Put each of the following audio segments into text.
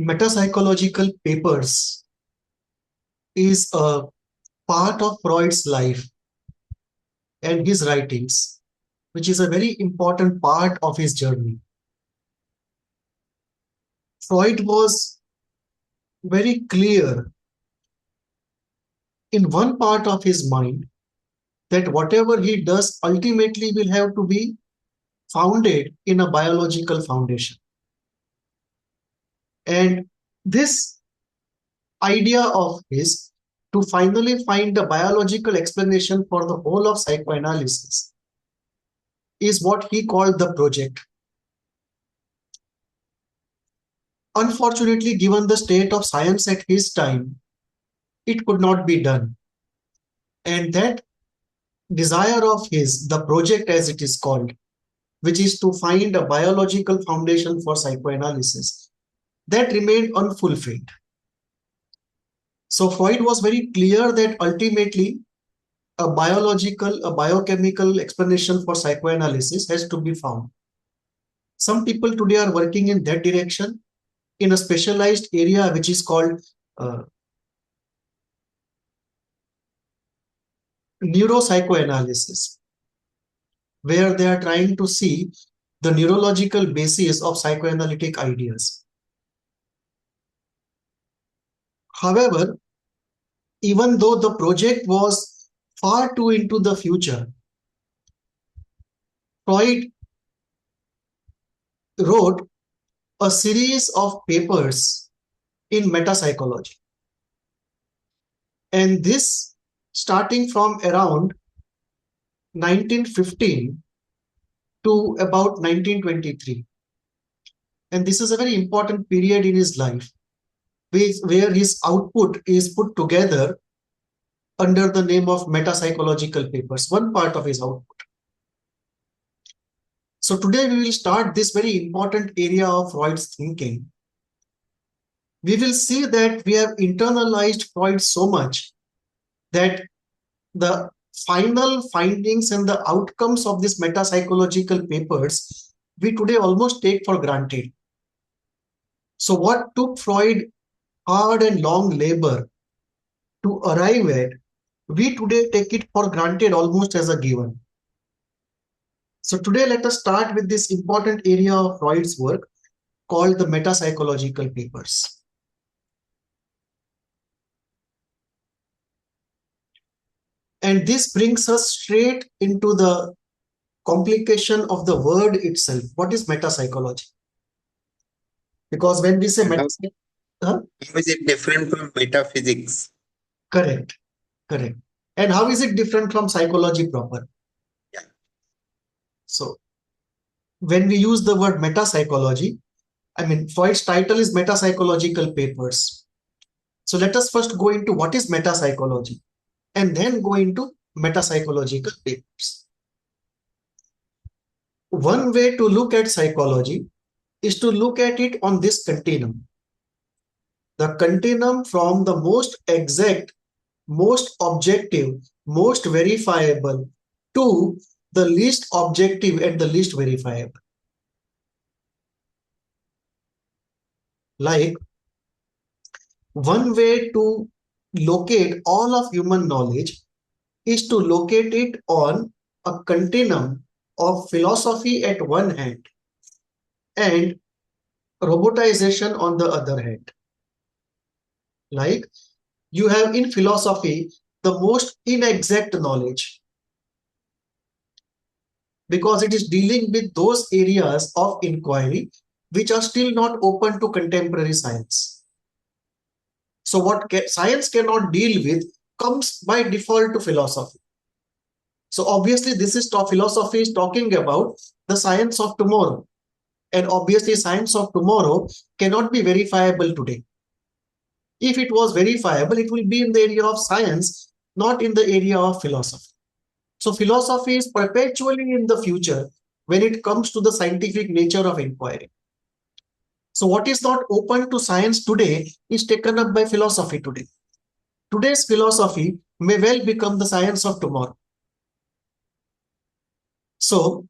metapsychological papers is a part of Freud's life and his writings, which is a very important part of his journey. Freud was very clear in one part of his mind that whatever he does ultimately will have to be founded in a biological foundation. And this idea of his to finally find a biological explanation for the whole of psychoanalysis is what he called the project. Unfortunately, given the state of science at his time, it could not be done. And that desire of his, the project as it is called, which is to find a biological foundation for psychoanalysis, that remained unfulfilled. So Freud was very clear that ultimately a biochemical explanation for psychoanalysis has to be found. Some people today are working in that direction in a specialized area which is called neuropsychoanalysis, where they are trying to see the neurological basis of psychoanalytic ideas. However, even though the project was far too into the future, Freud wrote a series of papers in metapsychology. And this starting from around 1915 to about 1923. And this is a very important period in his life, where his output is put together under the name of metapsychological papers, one part of his output. So today we will start this very important area of Freud's thinking. We will see that we have internalized Freud so much that the final findings and the outcomes of these metapsychological papers, we today almost take for granted. So what took Freud hard and long labor to arrive at, we today take it for granted almost as a given. So today let us start with this important area of Freud's work called the metapsychological papers. And this brings us straight into the complication of the word itself. What is metapsychology? Because when we say metapsychology, how is it different from metaphysics? Correct. And how is it different from psychology proper? Yeah. So when we use the word metapsychology, I mean, Freud's title is Metapsychological Papers. So let us first go into what is metapsychology and then go into metapsychological papers. One way to look at psychology is to look at it on this continuum. The continuum from the most exact, most objective, most verifiable to the least objective and the least verifiable. Like, one way to locate all of human knowledge is to locate it on a continuum of philosophy at one hand and robotization on the other hand. Like, you have in philosophy the most inexact knowledge, because it is dealing with those areas of inquiry which are still not open to contemporary science. So what science cannot deal with comes by default to philosophy. So obviously this is philosophy is talking about the science of tomorrow. And obviously science of tomorrow cannot be verifiable today. If it was verifiable, it will be in the area of science, not in the area of philosophy. So philosophy is perpetually in the future when it comes to the scientific nature of inquiry. So what is not open to science today is taken up by philosophy today. Today's philosophy may well become the science of tomorrow. So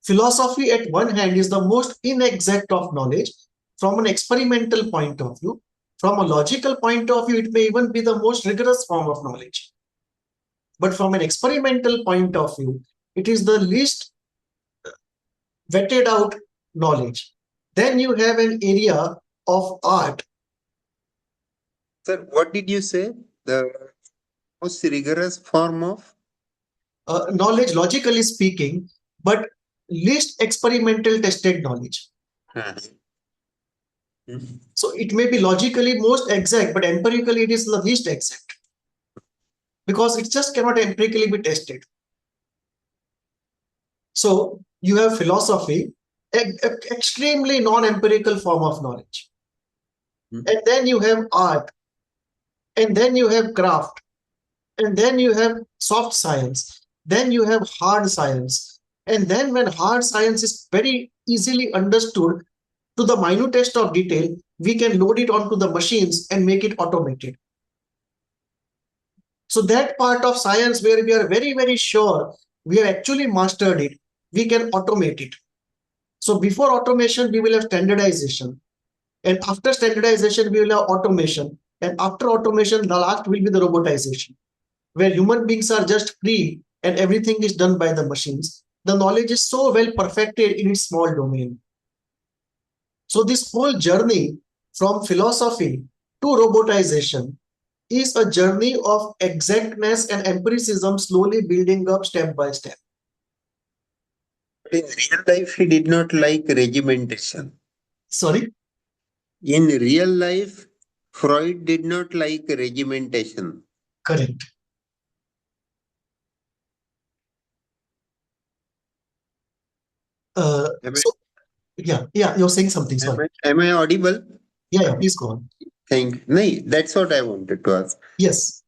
philosophy at one hand is the most inexact of knowledge, from an experimental point of view. From a logical point of view, it may even be the most rigorous form of knowledge. But from an experimental point of view, it is the least vetted out knowledge. Then you have an area of art. Sir, what did you say? The most rigorous form of? Knowledge, logically speaking, but least experimental tested knowledge. So it may be logically most exact, but empirically it is the least exact, because it just cannot empirically be tested. So you have philosophy, extremely non-empirical form of knowledge. And then you have art, and then you have craft, and then you have soft science, then you have hard science. And then when hard science is very easily understood to the minutest of detail, we can load it onto the machines and make it automated. So that part of science where we are very, very sure we have actually mastered it, we can automate it. So before automation, we will have standardization. And after standardization, we will have automation. And after automation, the last will be the robotization, where human beings are just free and everything is done by the machines. The knowledge is so well perfected in its small domain. So this whole journey from philosophy to robotization is a journey of exactness and empiricism slowly building up step by step. In real life, he did not like regimentation. Sorry? In real life, Freud did not like regimentation. Correct. You're saying something. Sorry. Am I audible? Yeah, please go on. Thank you. No, that's what I wanted to ask. Yes.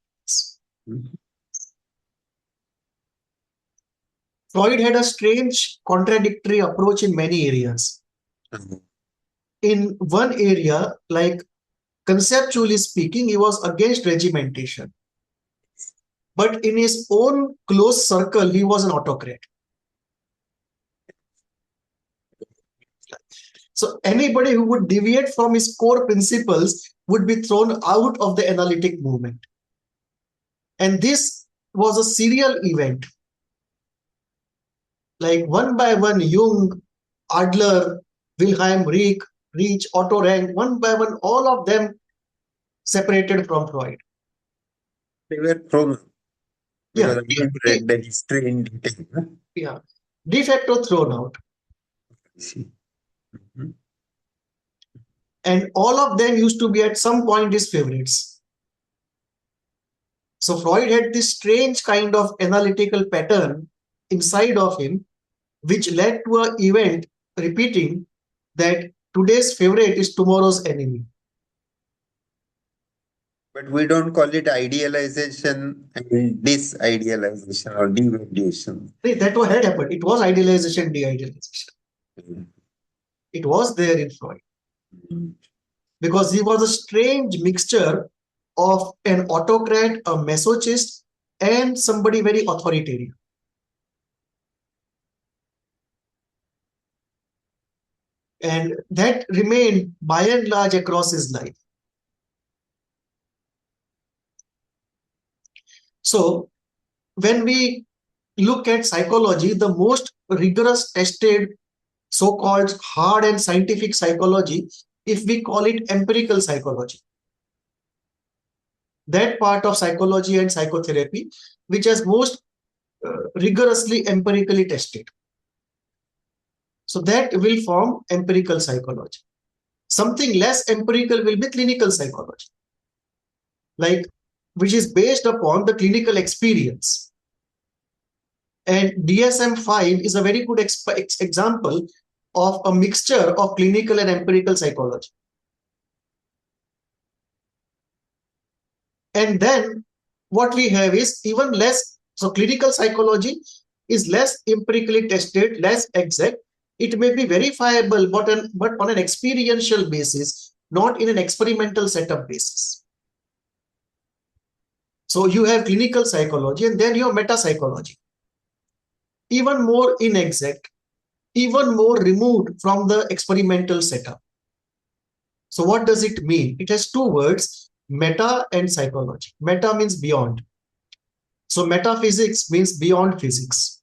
Freud had a strange, contradictory approach in many areas. In one area, like conceptually speaking, he was against regimentation. But in his own close circle, he was an autocrat. So anybody who would deviate from his core principles would be thrown out of the analytic movement. And this was a serial event. Like one by one, Jung, Adler, Wilhelm Reich, Otto Rank, one by one, all of them separated from Freud. They were thrown. Yeah. I haven't read the history in detail. Yeah. De facto thrown out. And all of them used to be at some point his favorites. So Freud had this strange kind of analytical pattern inside of him, which led to an event repeating that today's favorite is tomorrow's enemy. But we don't call it idealization and disidealization or devaluation. That what had happened. It was idealization, de-idealization. It was there in Freud. Because he was a strange mixture of an autocrat, a masochist, and somebody very authoritarian. And that remained by and large across his life. So when we look at psychology, the most rigorous tested so-called hard and scientific psychology, if we call it empirical psychology, that part of psychology and psychotherapy, which is most rigorously empirically tested. So that will form empirical psychology. Something less empirical will be clinical psychology, like which is based upon the clinical experience. And DSM-5 is a very good example of a mixture of clinical and empirical psychology. And then what we have is even less. So clinical psychology is less empirically tested, less exact. It may be verifiable, but on an experiential basis, not in an experimental setup basis. So you have clinical psychology and then you have meta-psychology. Even more inexact, even more removed from the experimental setup. So what does it mean? It has two words, meta and psychology. Meta means beyond. So metaphysics means beyond physics.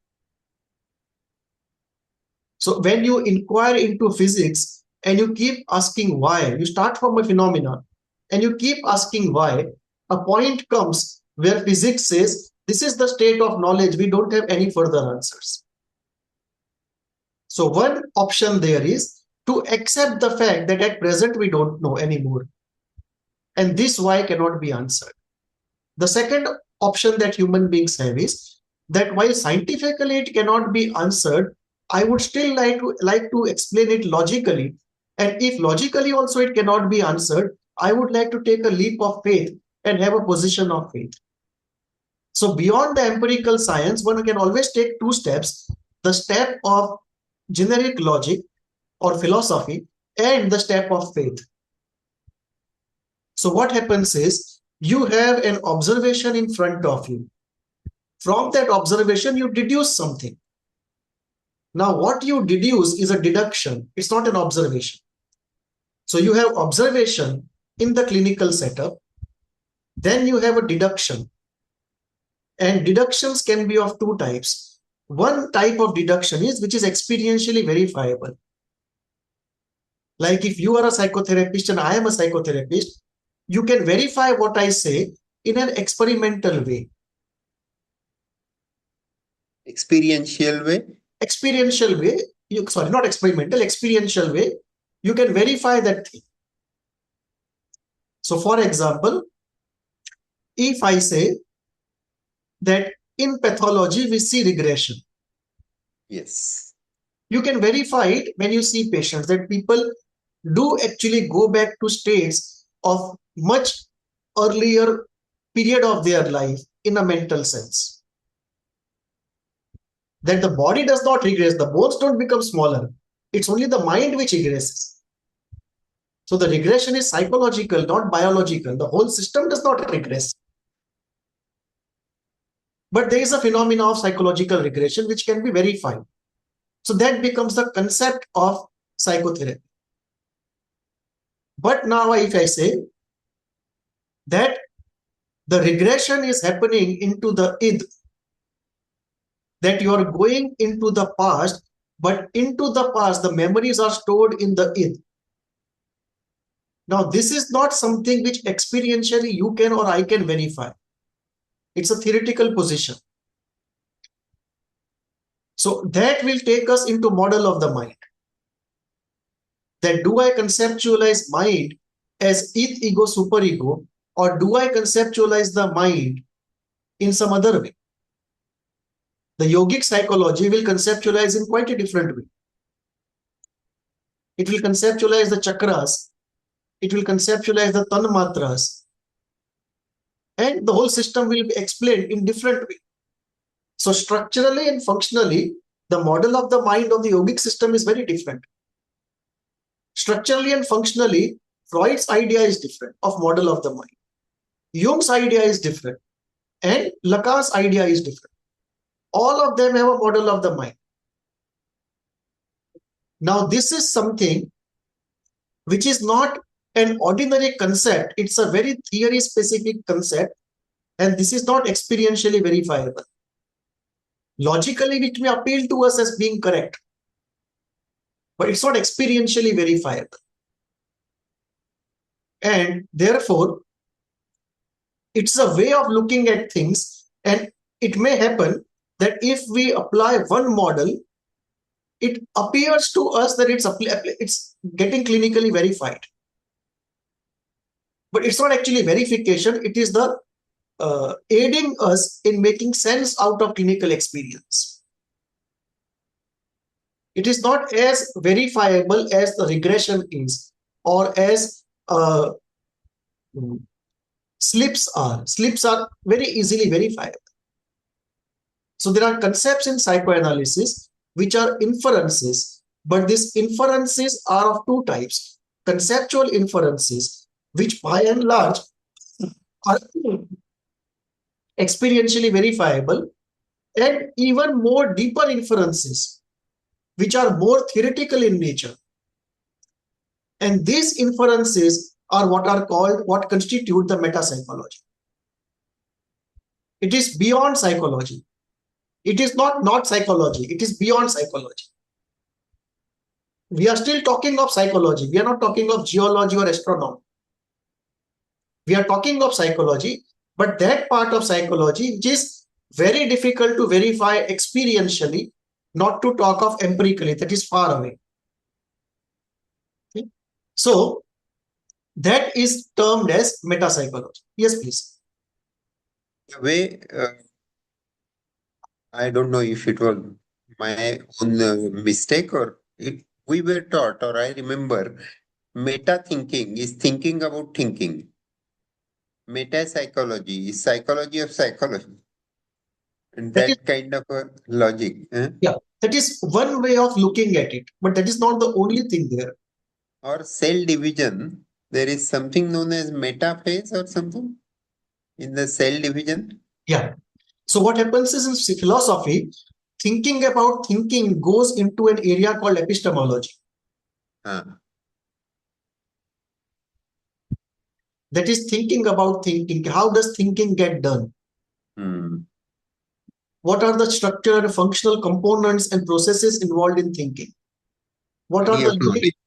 So when you inquire into physics and you keep asking why, you start from a phenomena and you keep asking why, a point comes where physics says, this is the state of knowledge, we don't have any further answers. So one option there is to accept the fact that at present we don't know anymore. And this why cannot be answered. The second option that human beings have is that while scientifically it cannot be answered, I would still like to explain it logically. And if logically also it cannot be answered, I would like to take a leap of faith and have a position of faith. So beyond the empirical science, one can always take two steps, the step of generic logic or philosophy and the step of faith. So what happens is you have an observation in front of you. From that observation, you deduce something. Now, what you deduce is a deduction. It's not an observation. So you have observation in the clinical setup. Then you have a deduction. And deductions can be of two types. One type of deduction is which is experientially verifiable. Like if you are a psychotherapist and I am a psychotherapist, you can verify what I say in an experimental way. Experiential way? Experiential way, sorry, not experimental, experiential way, you can verify that thing. So for example, if I say that in pathology we see regression. Yes. You can verify it when you see patients that people do actually go back to states of much earlier period of their life in a mental sense. That the body does not regress, the bones don't become smaller. It's only the mind which regresses. So the regression is psychological, not biological. The whole system does not regress. But there is a phenomena of psychological regression which can be verified. So that becomes the concept of psychotherapy. But now if I say that the regression is happening into the id, that you are going into the past, but into the past, the memories are stored in the id. Now, this is not something which experientially you can or I can verify. It's a theoretical position. So that will take us into model of the mind. That do I conceptualize mind as id, ego, superego, or do I conceptualize the mind in some other way? The yogic psychology will conceptualize in quite a different way. It will conceptualize the chakras. It will conceptualize the tanmatras. And the whole system will be explained in different way. So structurally and functionally, the model of the mind of the yogic system is very different. Structurally and functionally, Freud's idea is different of model of the mind. Jung's idea is different. And Lacan's idea is different. All of them have a model of the mind. Now, this is something which is not an ordinary concept. It's a very theory-specific concept. And this is not experientially verifiable. Logically, it may appeal to us as being correct. But it's not experientially verifiable. And therefore, it's a way of looking at things. And it may happen that if we apply one model, it appears to us that it's getting clinically verified. But it's not actually verification. It is the aiding us in making sense out of clinical experience. It is not as verifiable as the regression is, or as slips are. Slips are very easily verifiable. So there are concepts in psychoanalysis which are inferences, but these inferences are of two types. Conceptual inferences, which by and large are experientially verifiable, and even more deeper inferences, which are more theoretical in nature. And these inferences are what constitute the meta-psychology. It is beyond psychology. It is not psychology. It is beyond psychology. We are still talking of psychology. We are not talking of geology or astronomy. We are talking of psychology, but that part of psychology which is very difficult to verify experientially, not to talk of empirically, that is far away. Okay? So that is termed as meta-psychology. Yes, please. The way, I don't know if it was my own mistake or we were taught, or I remember, meta thinking is thinking about thinking. Meta psychology is psychology of psychology. And That is, that kind of a logic. yeah, that is one way of looking at it, but that is not the only thing there. Or cell division, there is something known as metaphase or something in the cell division. Yeah. So what happens is in philosophy, thinking about thinking goes into an area called epistemology. That is thinking about thinking. How does thinking get done? What are the structural and functional components and processes involved in thinking? What are the limits?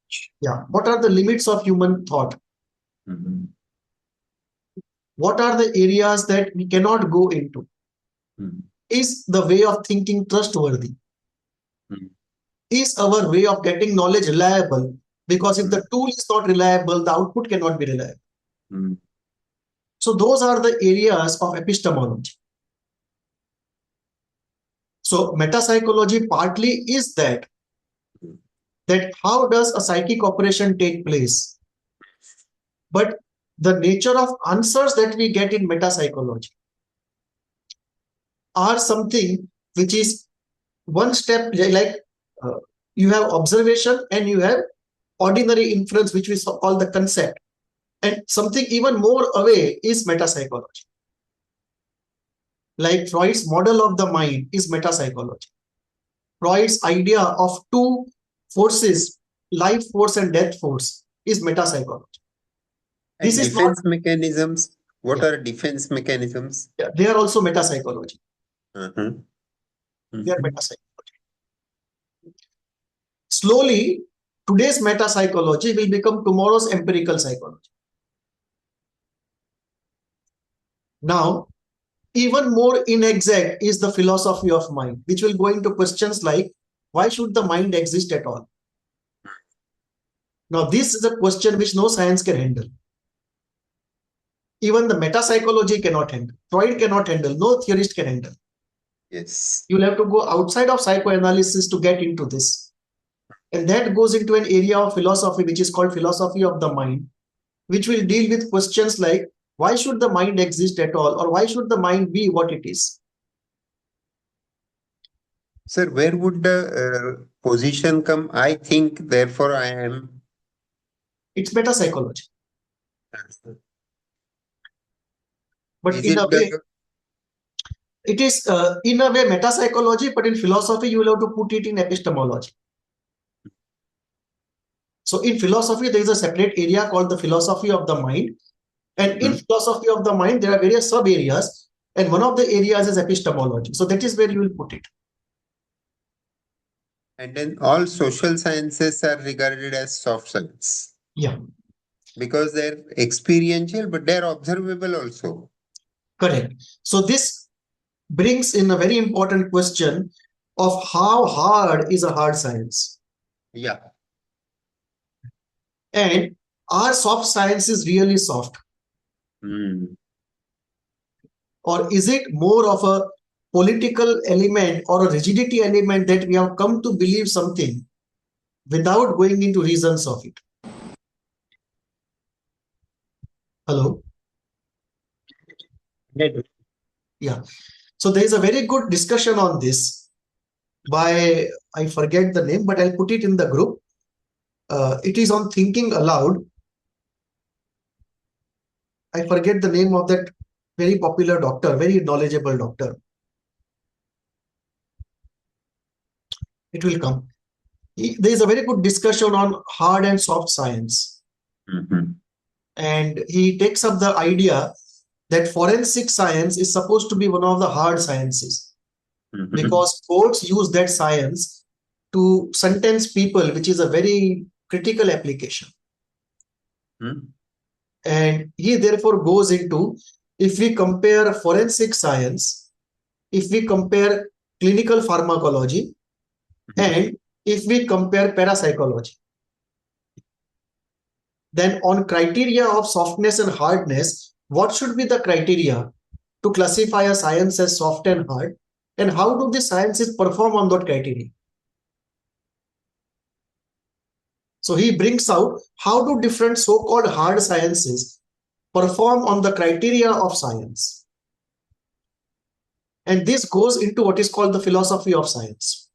Yeah. What are the limits of human thought? What are the areas that we cannot go into? Is the way of thinking trustworthy? Is our way of getting knowledge reliable? Because if the tool is not reliable, the output cannot be reliable. So those are the areas of epistemology. So meta-psychology partly is that how does a psychic operation take place? But the nature of answers that we get in meta-psychology are something which is one step, like you have observation and you have ordinary inference, which we call the concept. And something even more away is meta-psychology. Like Freud's model of the mind is meta-psychology. Freud's idea of two forces, life force and death force, is meta-psychology. And this defense mechanisms. What are defense mechanisms? Yeah, they are also meta-psychology. They are meta-psychology. Slowly, today's meta-psychology will become tomorrow's empirical psychology. Now, even more inexact is the philosophy of mind, which will go into questions like, why should the mind exist at all? Now, this is a question which no science can handle. Even the meta-psychology cannot handle. Freud cannot handle. No theorist can handle. Yes. You'll have to go outside of psychoanalysis to get into this. And that goes into an area of philosophy which is called philosophy of the mind, which will deal with questions like, why should the mind exist at all? Or why should the mind be what it is? Sir, where would the position come? I think, therefore I am. It's meta-psychology. But Is in it a way, it is in a way meta-psychology, but in philosophy, you will have to put it in epistemology. So in philosophy, there is a separate area called the philosophy of the mind. And in philosophy of the mind, there are various sub-areas. And one of the areas is epistemology. So that is where you will put it. And then all social sciences are regarded as soft science. Yeah. Because they're experiential, but they're observable also. Correct. So this brings in a very important question of how hard is a hard science. Yeah. And are soft sciences really soft? Or is it more of a political element or a rigidity element that we have come to believe something without going into reasons of it? Hello? Yeah. So there is a very good discussion on this by, I forget the name, but I'll put it in the group. It is on thinking aloud. I forget the name of that very popular doctor, very knowledgeable doctor. It will come. there is a very good discussion on hard and soft science. Mhm. And he takes up the idea that forensic science is supposed to be one of the hard sciences, Mhm. because courts use that science to sentence people, which is a very critical application. Mhm. And he therefore goes into, if we compare forensic science, if we compare clinical pharmacology, and if we compare parapsychology, then on criteria of softness and hardness, what should be the criteria to classify a science as soft and hard, and how do the sciences perform on that criteria? So he brings out how do different so-called hard sciences perform on the criteria of science. And this goes into what is called the philosophy of science,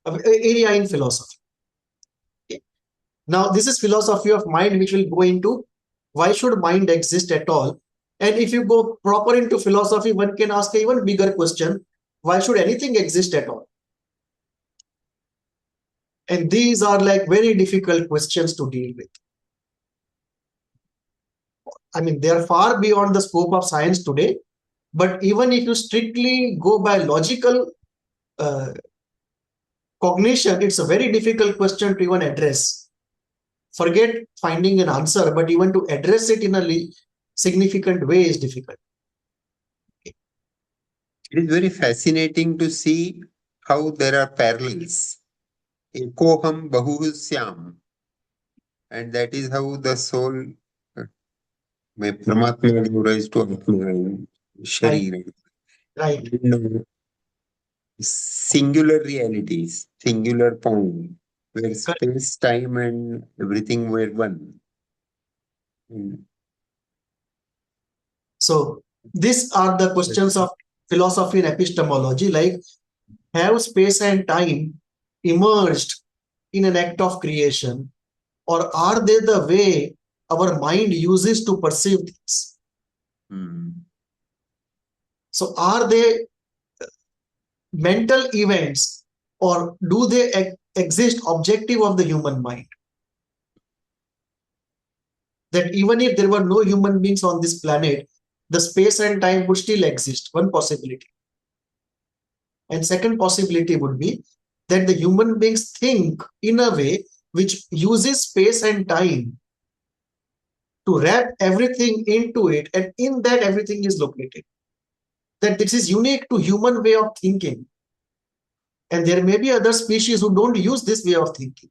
area in philosophy. Now, this is philosophy of mind, which will go into why should mind exist at all. And if you go proper into philosophy, one can ask an even bigger question, why should anything exist at all? And these are like very difficult questions to deal with. I mean, they are far beyond the scope of science today. But even if you strictly go by logical uh, cognition, it's a very difficult question to even address. Forget finding an answer, but even to address it in a significant way is difficult. It is very fascinating to see how there are parallels. Ekoham bahusyam. And that is how the soul, may Paramatma give rise to Atma and Right, Sharira. right, And, singular realities, singular point, where correct. space, time, and everything were one. Mm. So these are the questions of philosophy and epistemology, like have space and time emerged in an act of creation, or are they the way our mind uses to perceive things? Mm. So are they mental events, or do they exist objective of the human mind? That even if there were no human beings on this planet, the space and time would still exist, one possibility. And second possibility would be that the human beings think in a way which uses space and time to wrap everything into it, and in that everything is located. That this is unique to human way of thinking. And there may be other species who don't use this way of thinking.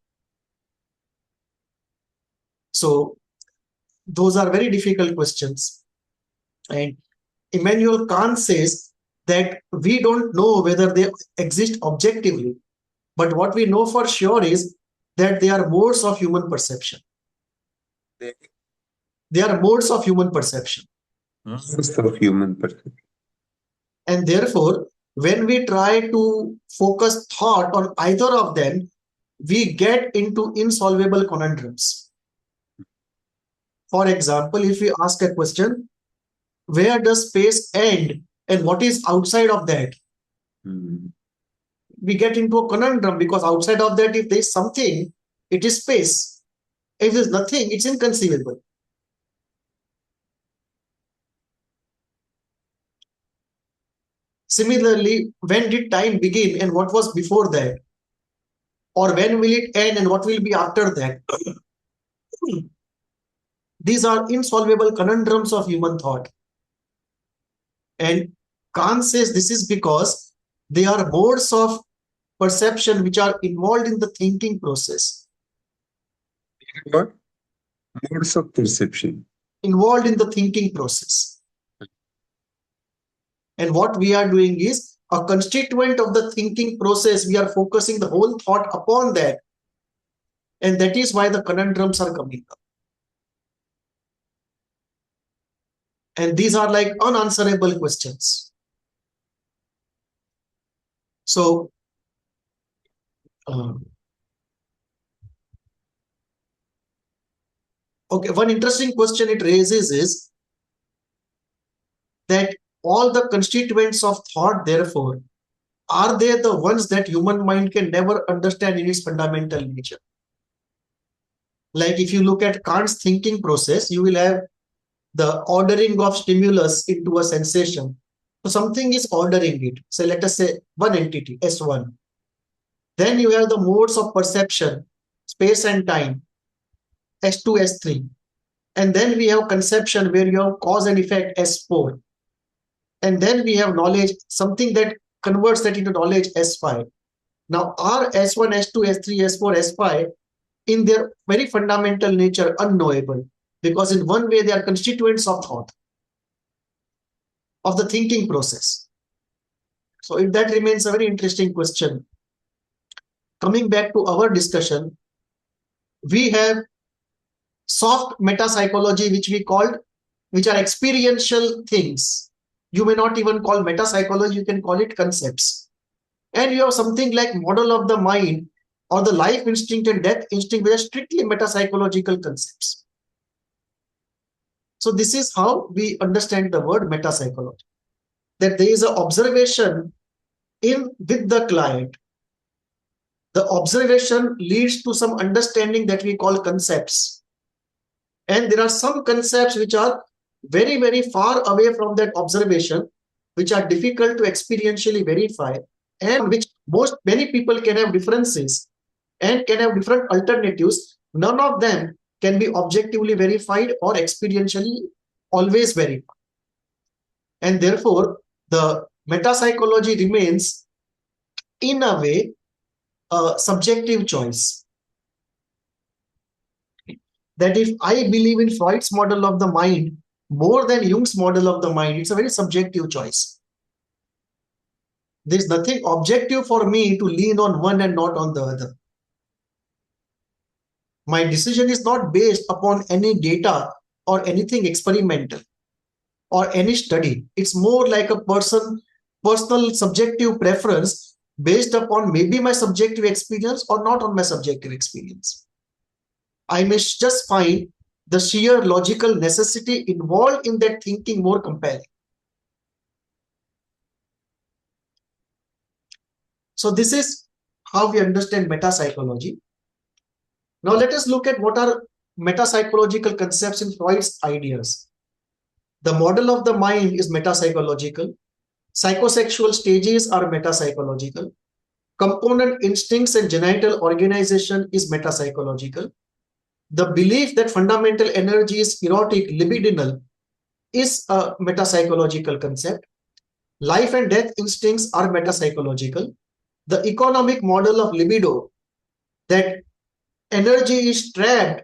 So those are very difficult questions. And Immanuel Kant says that we don't know whether they exist objectively, but what we know for sure is that they are modes of human perception. They They are modes of human perception. Most of human perception. And therefore, when we try to focus thought on either of them, we get into insolvable conundrums. For example, if we ask a question, where does space end and what is outside of that? Mm. We get into a conundrum, because outside of that, if there is something, it is space. If there's nothing, it's inconceivable. Similarly, when did time begin and what was before that? Or when will it end and what will be after that? These are insolvable conundrums of human thought. And Kant says this is because they are modes of perception which are involved in the thinking process. What? Modes of perception. Involved in the thinking process. And what we are doing is a constituent of the thinking process. We are focusing the whole thought upon that. And that is why the conundrums are coming up. And these are like unanswerable questions. So, okay, one interesting question it raises is that all the constituents of thought, therefore, are they the ones that human mind can never understand in its fundamental nature? Like if you look at Kant's thinking process, you will have the ordering of stimulus into a sensation. So something is ordering it. So let us say one entity, S1. Then you have the modes of perception, space and time, S2, S3. And then we have conception where you have cause and effect, S4. And then we have knowledge, something that converts that into knowledge, S5. Now are S1, S2, S3, S4, S5 in their very fundamental nature unknowable, because in one way they are constituents of thought, of the thinking process. So if that remains a very interesting question. Coming back to our discussion, we have soft meta-psychology, which we called, which are experiential things. You may not even call meta-psychology, you can call it concepts. And you have something like model of the mind or the life instinct and death instinct, which are strictly meta-psychological concepts. So this is how we understand the word meta-psychology, that there is an observation with the client. The observation leads to some understanding that we call concepts. And there are some concepts which are very, very far away from that observation, which are difficult to experientially verify, and which many people can have differences and can have different alternatives. None of them can be objectively verified or experientially always verified. And therefore, the meta-psychology remains, in a way, a subjective choice. That if I believe in Freud's model of the mind more than Jung's model of the mind, it's a very subjective choice. There's nothing objective for me to lean on one and not on the other. My decision is not based upon any data or anything experimental or any study. It's more like a personal subjective preference based upon maybe my subjective experience or not on my subjective experience. I may just find the sheer logical necessity involved in that thinking more compelling. So this is how we understand meta-psychology. Now let us look at what are meta-psychological concepts in Freud's ideas. The model of the mind is meta-psychological. Psychosexual stages are meta-psychological. Component instincts and genital organization is meta-psychological. The belief that fundamental energy is erotic, libidinal, is a meta-psychological concept. Life and death instincts are meta-psychological. The economic model of libido, that energy is trapped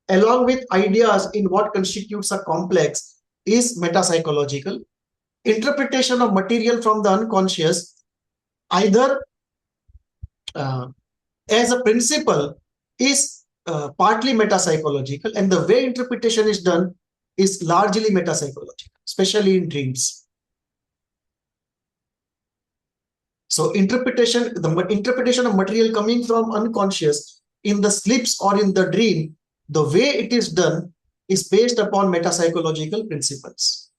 along with ideas in what constitutes a complex, is meta-psychological. Interpretation of material from the unconscious, either as a principle, is partly meta-psychological, and the way interpretation is done is largely meta-psychological, especially in dreams. So the interpretation of material coming from unconscious in the sleeps or in the dream, the way it is done is based upon meta-psychological principles.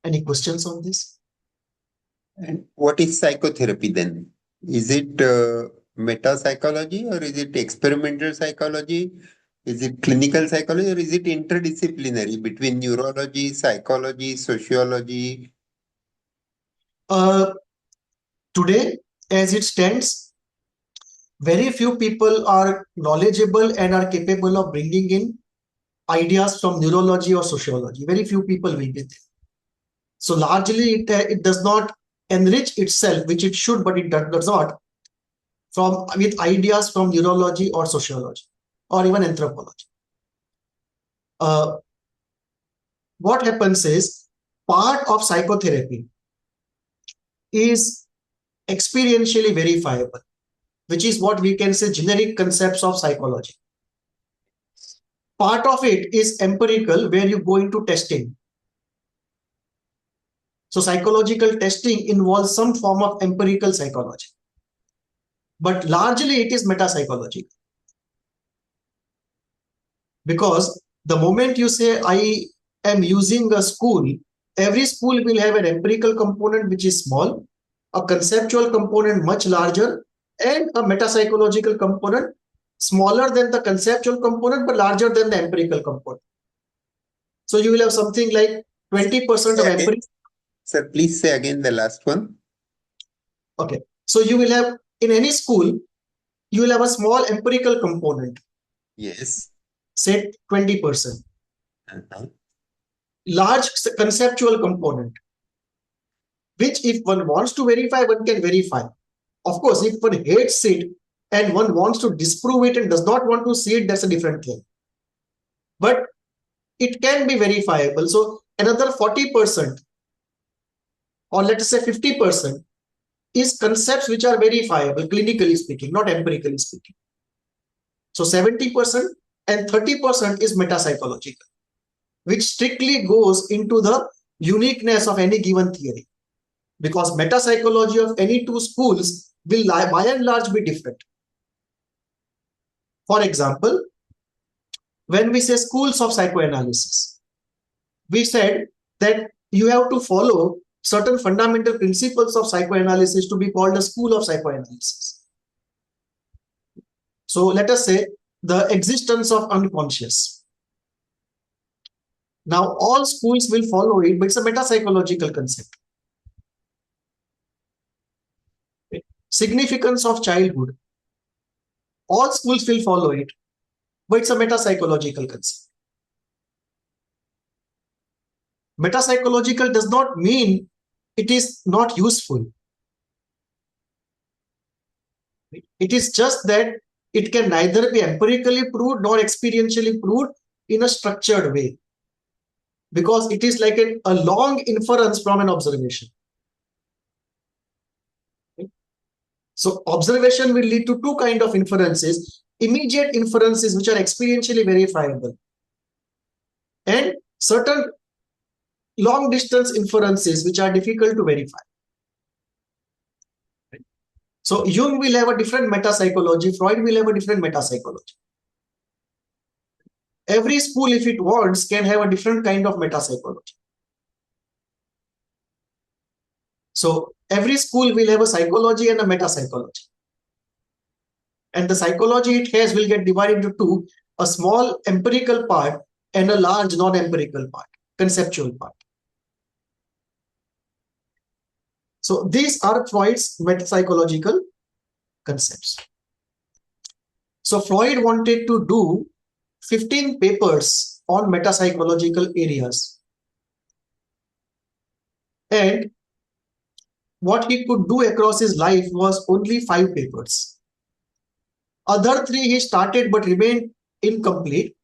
Any questions on this? And what is psychotherapy then? Is it meta-psychology, or is it experimental psychology? Is it clinical psychology, or is it interdisciplinary between neurology, psychology, sociology? Today, as it stands, very few people are knowledgeable and are capable of bringing in ideas from neurology or sociology. Very few people will be there. So largely it does not enrich itself, which it should, but it does not, with ideas from neurology or sociology or even anthropology. What happens is, part of psychotherapy is experientially verifiable, which is what we can say generic concepts of psychology. Part of it is empirical, where you go into testing. So psychological testing involves some form of empirical psychology, but largely it is meta-psychology. Because the moment you say I am using a school every school will have an empirical component which is small, a conceptual component much larger, and a metapsychological component smaller than the conceptual component but larger than the empirical component. So you will have something like 20% of empirical. Sir, please say again the last one. Okay. So you will have, in any school, you will have a small empirical component. Yes. Say 20%. Uh-huh. Large conceptual component, which if one wants to verify, one can verify. Of course, if one hates it and one wants to disprove it and does not want to see it, that's a different thing. But it can be verifiable. So another 40%, or let us say 50%, is concepts which are verifiable, clinically speaking, not empirically speaking. So 70% and 30% is metapsychological, which strictly goes into the uniqueness of any given theory. Because metapsychology of any two schools will by and large be different. For example, when we say schools of psychoanalysis, we said that you have to follow certain fundamental principles of psychoanalysis to be called a school of psychoanalysis. So let us say the existence of unconscious. Now all schools will follow it, but it's a metapsychological concept. Significance of childhood. All schools will follow it, but it's a metapsychological concept. Metapsychological does not mean it is not useful. It is just that it can neither be empirically proved nor experientially proved in a structured way, because it is like a long inference from an observation. So observation will lead to two kinds of inferences: immediate inferences which are experientially verifiable, and certain long distance inferences which are difficult to verify. So Jung will have a different metapsychology, Freud will have a different metapsychology. Every school, if it wants, can have a different kind of metapsychology. So every school will have a psychology and a metapsychology. And the psychology it has will get divided into two: a small empirical part and a large non-empirical part, conceptual part. So these are Freud's metapsychological concepts. So Freud wanted to do 15 papers on metapsychological areas. And what he could do across his life was only 5 papers. Other 3 he started but remained incomplete.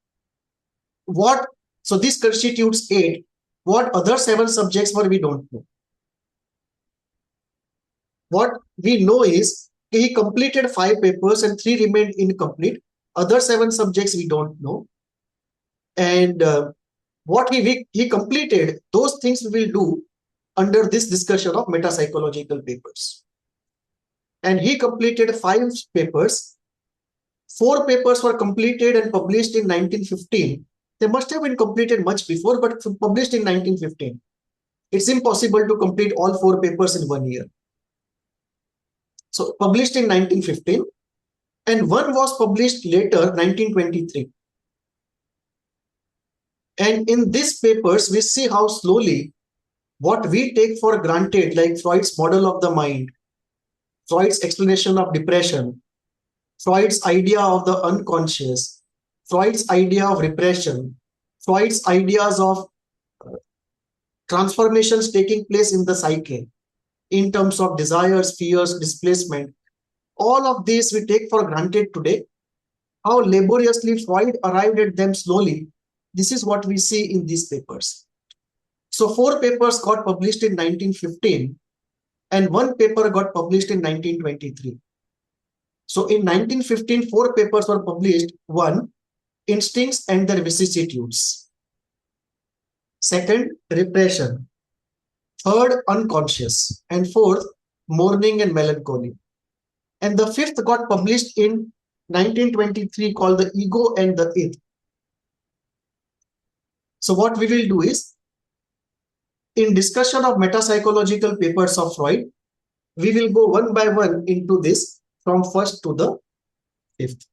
So this constitutes 8. What other 7 subjects were, we don't know. What we know is he completed 5 papers and 3 remained incomplete. Other 7 subjects we don't know. And what he completed, those things we will do under this discussion of metapsychological papers. And he completed 5 papers. 4 papers were completed and published in 1915. They must have been completed much before, but published in 1915. It's impossible to complete all 4 papers in 1 year. So published in 1915, and one was published later, 1923. And in these papers, we see how slowly what we take for granted, like Freud's model of the mind, Freud's explanation of depression, Freud's idea of the unconscious, Freud's idea of repression, Freud's ideas of transformations taking place in the psyche in terms of desires, fears, displacement. All of these we take for granted today. How laboriously Freud arrived at them slowly. This is what we see in these papers. So 4 papers got published in 1915 and 1 paper got published in 1923. So in 1915, 4 papers were published. 1, instincts and their vicissitudes. 2nd, repression. 3rd, unconscious. And 4th, mourning and melancholy. And the 5th got published in 1923 called the ego and the id. So what we will do is, In discussion of metapsychological papers of Freud, we will go one by one into this from first to the fifth.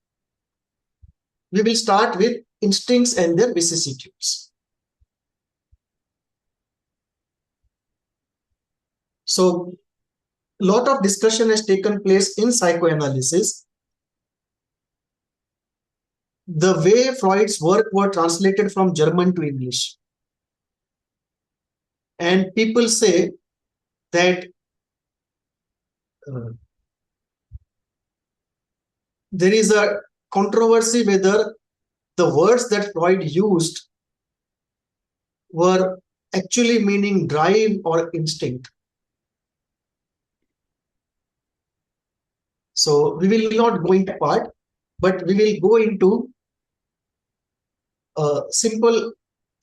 We will start with instincts and their vicissitudes. So, a lot of discussion has taken place in psychoanalysis. The way Freud's work were translated from German to English. And people say that there is a controversy whether the words that Freud used were actually meaning drive or instinct. So we will not go into part, but we will go into a simple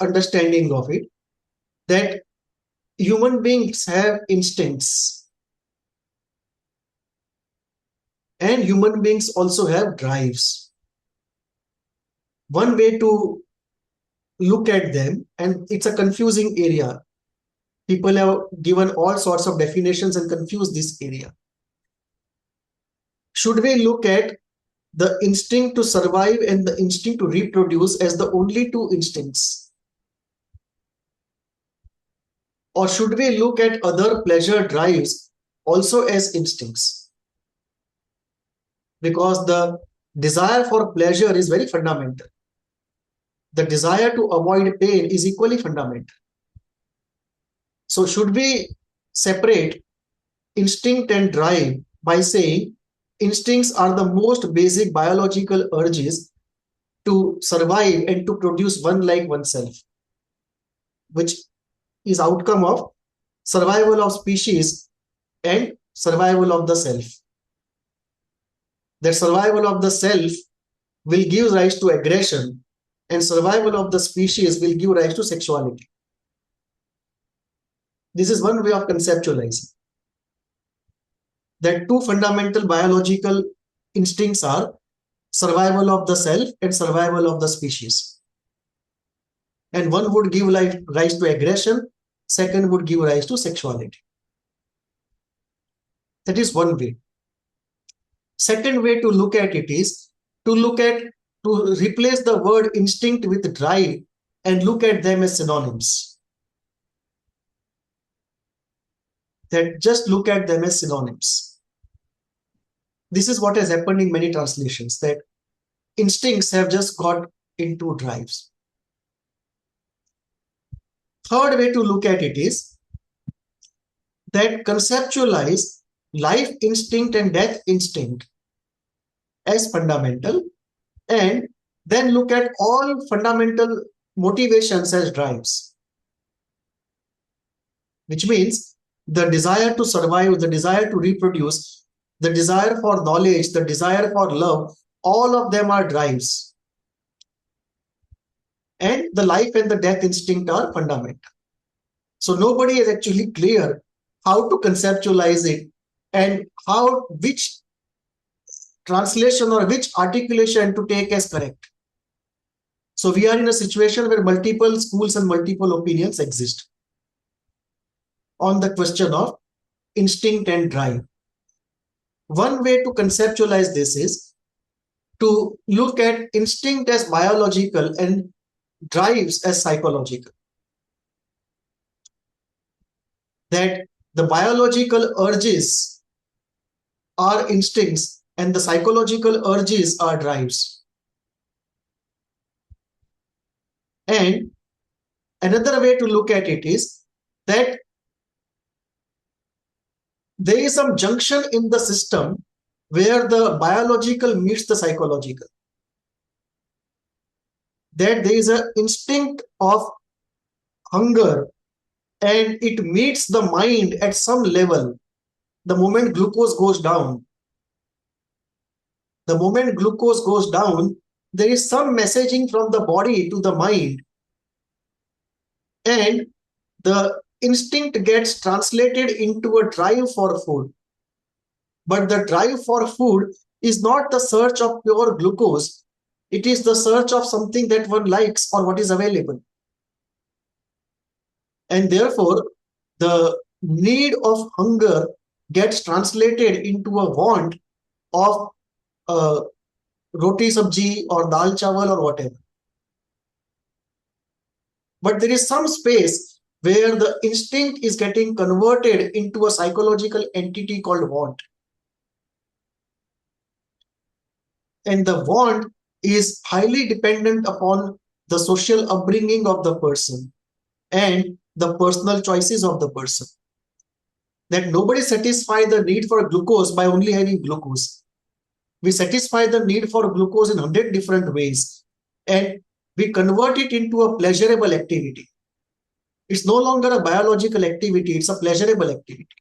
understanding of it, that human beings have instincts and human beings also have drives. One way to look at them, and it's a confusing area. People have given all sorts of definitions and confused this area. Should we look at the instinct to survive and the instinct to reproduce as the only two instincts? Or should we look at other pleasure drives also as instincts? Because the desire for pleasure is very fundamental. The desire to avoid pain is equally fundamental. So should we separate instinct and drive by saying instincts are the most basic biological urges to survive and to produce one like oneself, which is outcome of survival of species and survival of the self. That survival of the self will give rise to aggression, and survival of the species will give rise to sexuality. This is one way of conceptualizing. That two fundamental biological instincts are survival of the self and survival of the species. And one would give rise to aggression, second would give rise to sexuality. That is one way. Second way to look at it is to replace the word instinct with drive and look at them as synonyms. That just look at them as synonyms. This is what has happened in many translations, that instincts have just got into drives. Third way to look at it is that conceptualize life instinct and death instinct as fundamental, and then look at all fundamental motivations as drives. Which means the desire to survive, the desire to reproduce, the desire for knowledge, the desire for love, all of them are drives. And the life and the death instinct are fundamental. So nobody is actually clear how to conceptualize it and which translation or which articulation to take as correct. So we are in a situation where multiple schools and multiple opinions exist on the question of instinct and drive. One way to conceptualize this is to look at instinct as biological and drives as psychological. That the biological urges are instincts and the psychological urges are drives. And another way to look at it is that there is some junction in the system where the biological meets the psychological. That there is an instinct of hunger and it meets the mind at some level. The moment glucose goes down, there is some messaging from the body to the mind, and the instinct gets translated into a drive for food. But the drive for food is not the search of pure glucose. It is the search of something that one likes or what is available. And therefore, the need of hunger gets translated into a want of roti sabji or dal chawal or whatever. But there is some space where the instinct is getting converted into a psychological entity called want. And the want is highly dependent upon the social upbringing of the person and the personal choices of the person. That nobody satisfies the need for glucose by only having glucose. We satisfy the need for glucose in 100 different ways, and we convert it into a pleasurable activity. It's no longer a biological activity, it's a pleasurable activity.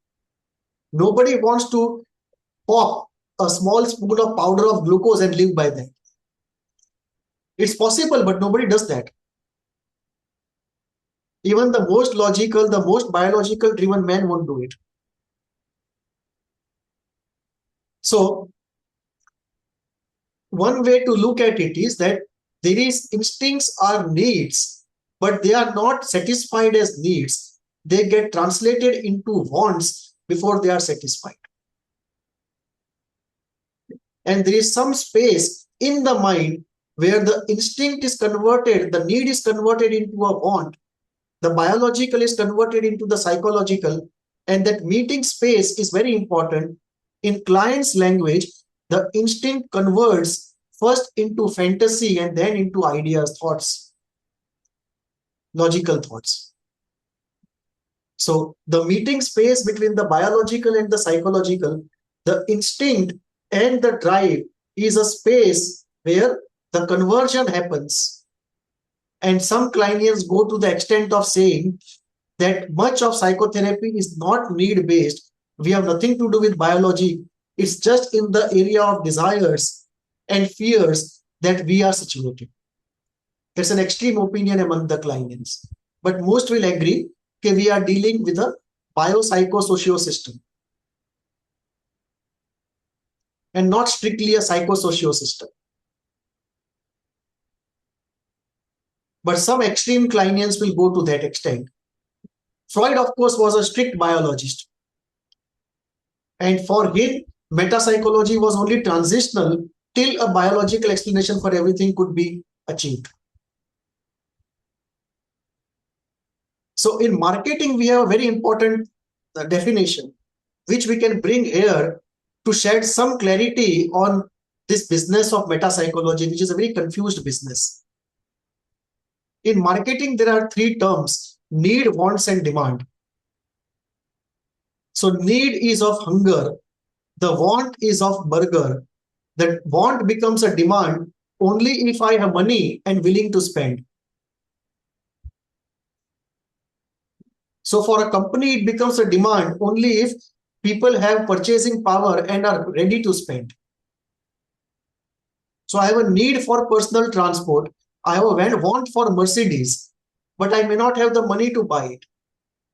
Nobody wants to pop a small spoon of powder of glucose and live by that. It's possible, but nobody does that. Even the most logical, the most biological driven man won't do it. So, one way to look at it is that there is instincts are needs, but they are not satisfied as needs. They get translated into wants before they are satisfied. And there is some space in the mind where the instinct is converted, the need is converted into a want, the biological is converted into the psychological, and that meeting space is very important. In client's language, the instinct converts first into fantasy and then into ideas, thoughts, logical thoughts. So the meeting space between the biological and the psychological, the instinct and the drive is a space where the conversion happens. And some clients go to the extent of saying that much of psychotherapy is not need-based. We have nothing to do with biology. It's just in the area of desires and fears that we are situated. It's an extreme opinion among the clients. But most will agree that we are dealing with a biopsychosocial system and not strictly a psychosocial system. But some extreme clients will go to that extent. Freud, of course, was a strict biologist. And for him, metapsychology was only transitional till a biological explanation for everything could be achieved. So in marketing, we have a very important definition, which we can bring here to shed some clarity on this business of metapsychology, which is a very confused business. In marketing, there are three terms: need, wants, and demand. So need is of hunger, the want is of burger. The want becomes a demand only if I have money and willing to spend. So for a company, it becomes a demand only if people have purchasing power and are ready to spend. So I have a need for personal transport. I have a want for Mercedes, but I may not have the money to buy it.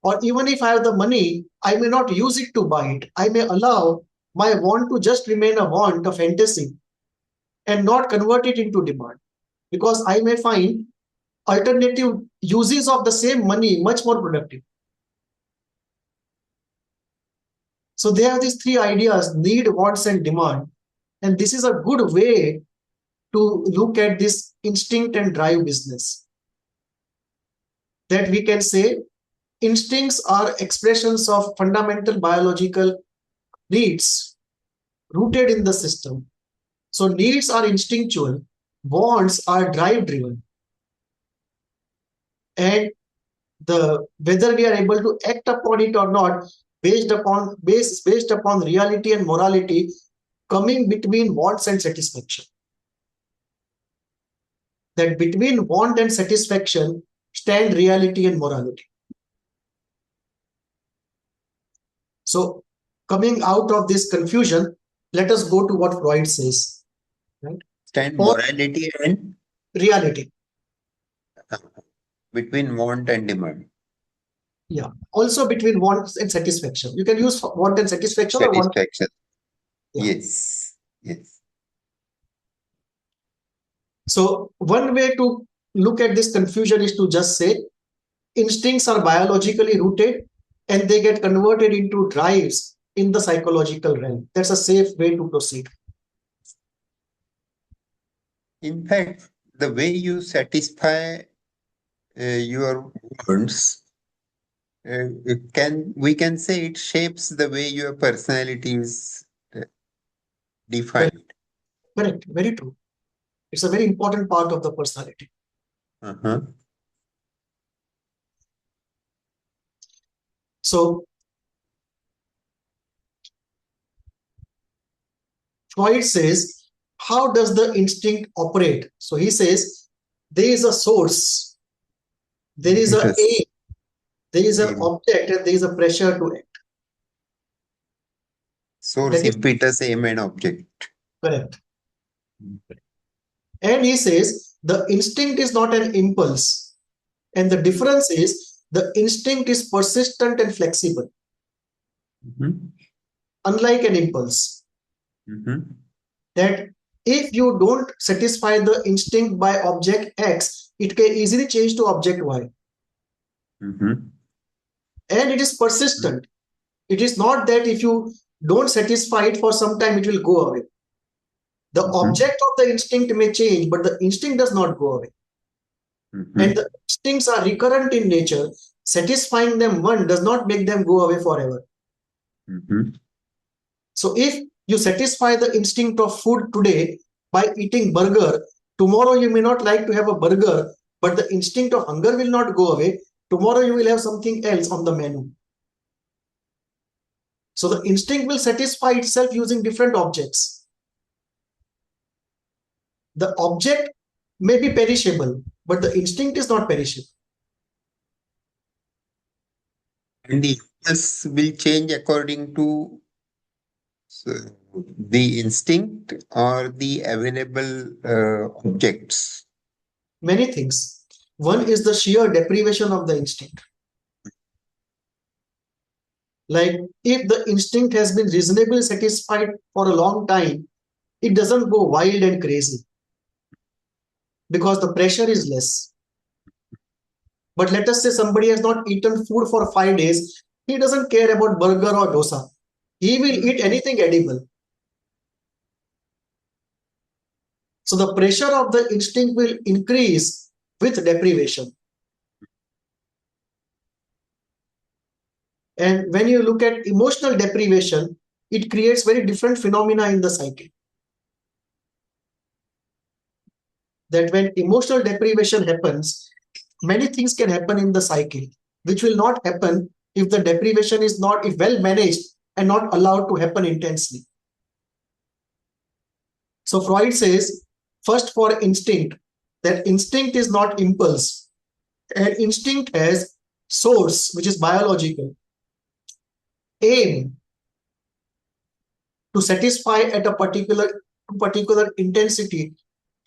Or even if I have the money, I may not use it to buy it. I may allow my want to just remain a want, a fantasy, and not convert it into demand, because I may find alternative uses of the same money much more productive. So there are these three ideas: need, wants, and demand. And this is a good way to look at this instinct and drive business. That we can say instincts are expressions of fundamental biological needs rooted in the system. So needs are instinctual, wants are drive driven. And whether we are able to act upon it or not, based upon reality and morality coming between wants and satisfaction. That between want and satisfaction stand reality and morality. So coming out of this confusion, let us go to what Freud says. Right? Stand morality and reality. Between want and demand. Yeah. Also between want and satisfaction. You can use want and satisfaction. Satisfaction. Or want. Yes. Yes. So one way to look at this confusion is to just say instincts are biologically rooted and they get converted into drives in the psychological realm. That's a safe way to proceed. In fact, the way you satisfy your wants, we can say it shapes the way your personality is Very defined. correct, very true. It's a very important part of the personality. Uh-huh. So Freud says, how does the instinct operate? So he says, there is a source, there is a Yes. aim, there is an Aim. object, and there is a pressure to act. Source, That is impetus, aim, and object. correct. And he says, the instinct is not an impulse. And the difference is, the instinct is persistent and flexible, Mhm. unlike an impulse. That if you don't satisfy the instinct by object X, it can easily change to object Y. Mhm. And it is persistent. It is not that if you don't satisfy it for some time, it will go away. The object of the instinct may change, but the instinct does not go away. And the instincts are recurrent in nature. Satisfying them one does not make them go away forever. So if you satisfy the instinct of food today by eating burger, tomorrow you may not like to have a burger, but the instinct of hunger will not go away. Tomorrow you will have something else on the menu. So the instinct will satisfy itself using different objects. The object may be perishable, but the instinct is not perishable. And the impulse will change according to the instinct or the available objects. Many things. One is the sheer deprivation of the instinct. Like if the instinct has been reasonably satisfied for a long time, it doesn't go wild and crazy because the pressure is less. But let us say somebody has not eaten food for 5 days. He doesn't care about burger or dosa. He will eat anything edible. So the pressure of the instinct will increase with deprivation. And when you look at emotional deprivation, it creates very different phenomena in the psyche. That when emotional deprivation happens, many things can happen in the psyche, which will not happen if the deprivation is not if well managed and not allowed to happen intensely. So Freud says, first for instinct, that instinct is not impulse. And instinct has source, which is biological, aim to satisfy at a particular intensity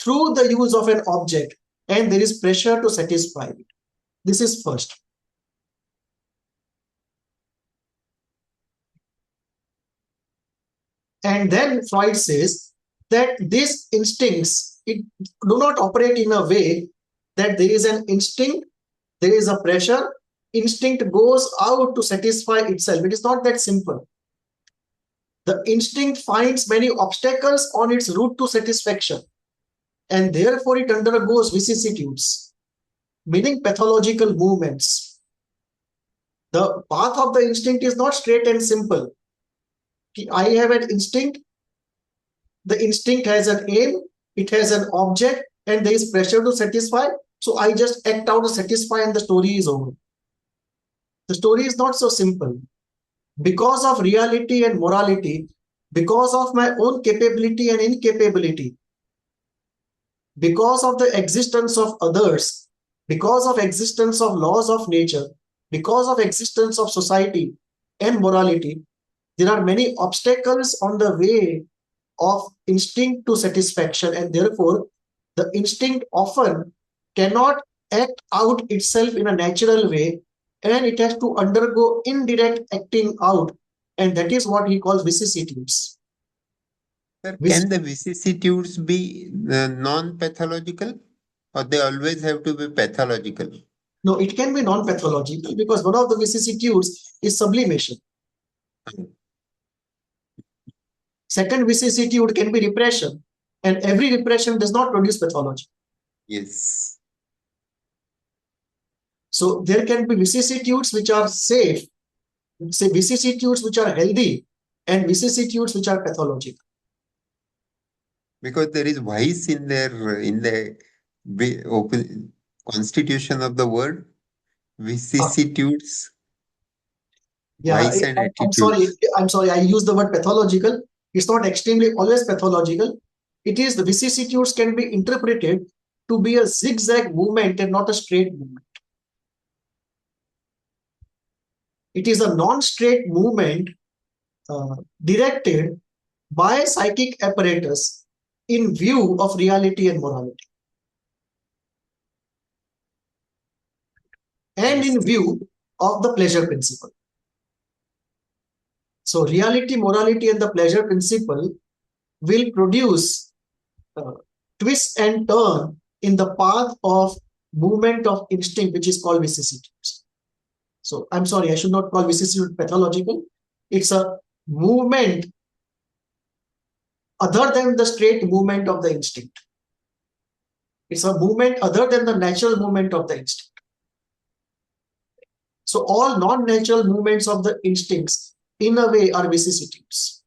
through the use of an object, and there is pressure to satisfy it. This is first. And then Freud says that these instincts do not operate in a way that there is an instinct, there is a pressure, instinct goes out to satisfy itself. It is not that simple. The instinct finds many obstacles on its route to satisfaction, and therefore it undergoes vicissitudes, meaning pathological movements. The path of the instinct is not straight and simple. I have an instinct, the instinct has an aim, it has an object, and there is pressure to satisfy. So I just act out to satisfy and the story is over. The story is not so simple. Because of reality and morality, because of my own capability and incapability, because of the existence of others, because of existence of laws of nature, because of existence of society and morality, there are many obstacles on the way of instinct to satisfaction, and therefore the instinct often cannot act out itself in a natural way, and it has to undergo indirect acting out, and that is what he calls vicissitudes. Sir, can the vicissitudes be non-pathological, or they always have to be pathological? No, it can be non-pathological because one of the vicissitudes is sublimation. Second vicissitude can be repression, and every repression does not produce pathology. Yes. So there can be vicissitudes which are safe, say vicissitudes which are healthy, and vicissitudes which are pathological. Because there is vice in the constitution of the word, vicissitudes, Yeah, vice and I'm sorry. attitudes. I'm sorry. I use the word pathological. It's not extremely always pathological. It is the vicissitudes can be interpreted to be a zigzag movement and not a straight movement. It is a non-straight movement directed by psychic apparatus in view of reality and morality, and in view of the pleasure principle. So reality, morality, and the pleasure principle will produce twist and turn in the path of movement of instinct, which is called vicissitudes. So I'm sorry, I should not call vicissitude pathological. It's a movement other than the straight movement of the instinct. It's a movement other than the natural movement of the instinct. So all non-natural movements of the instincts in a way are vicissitudes.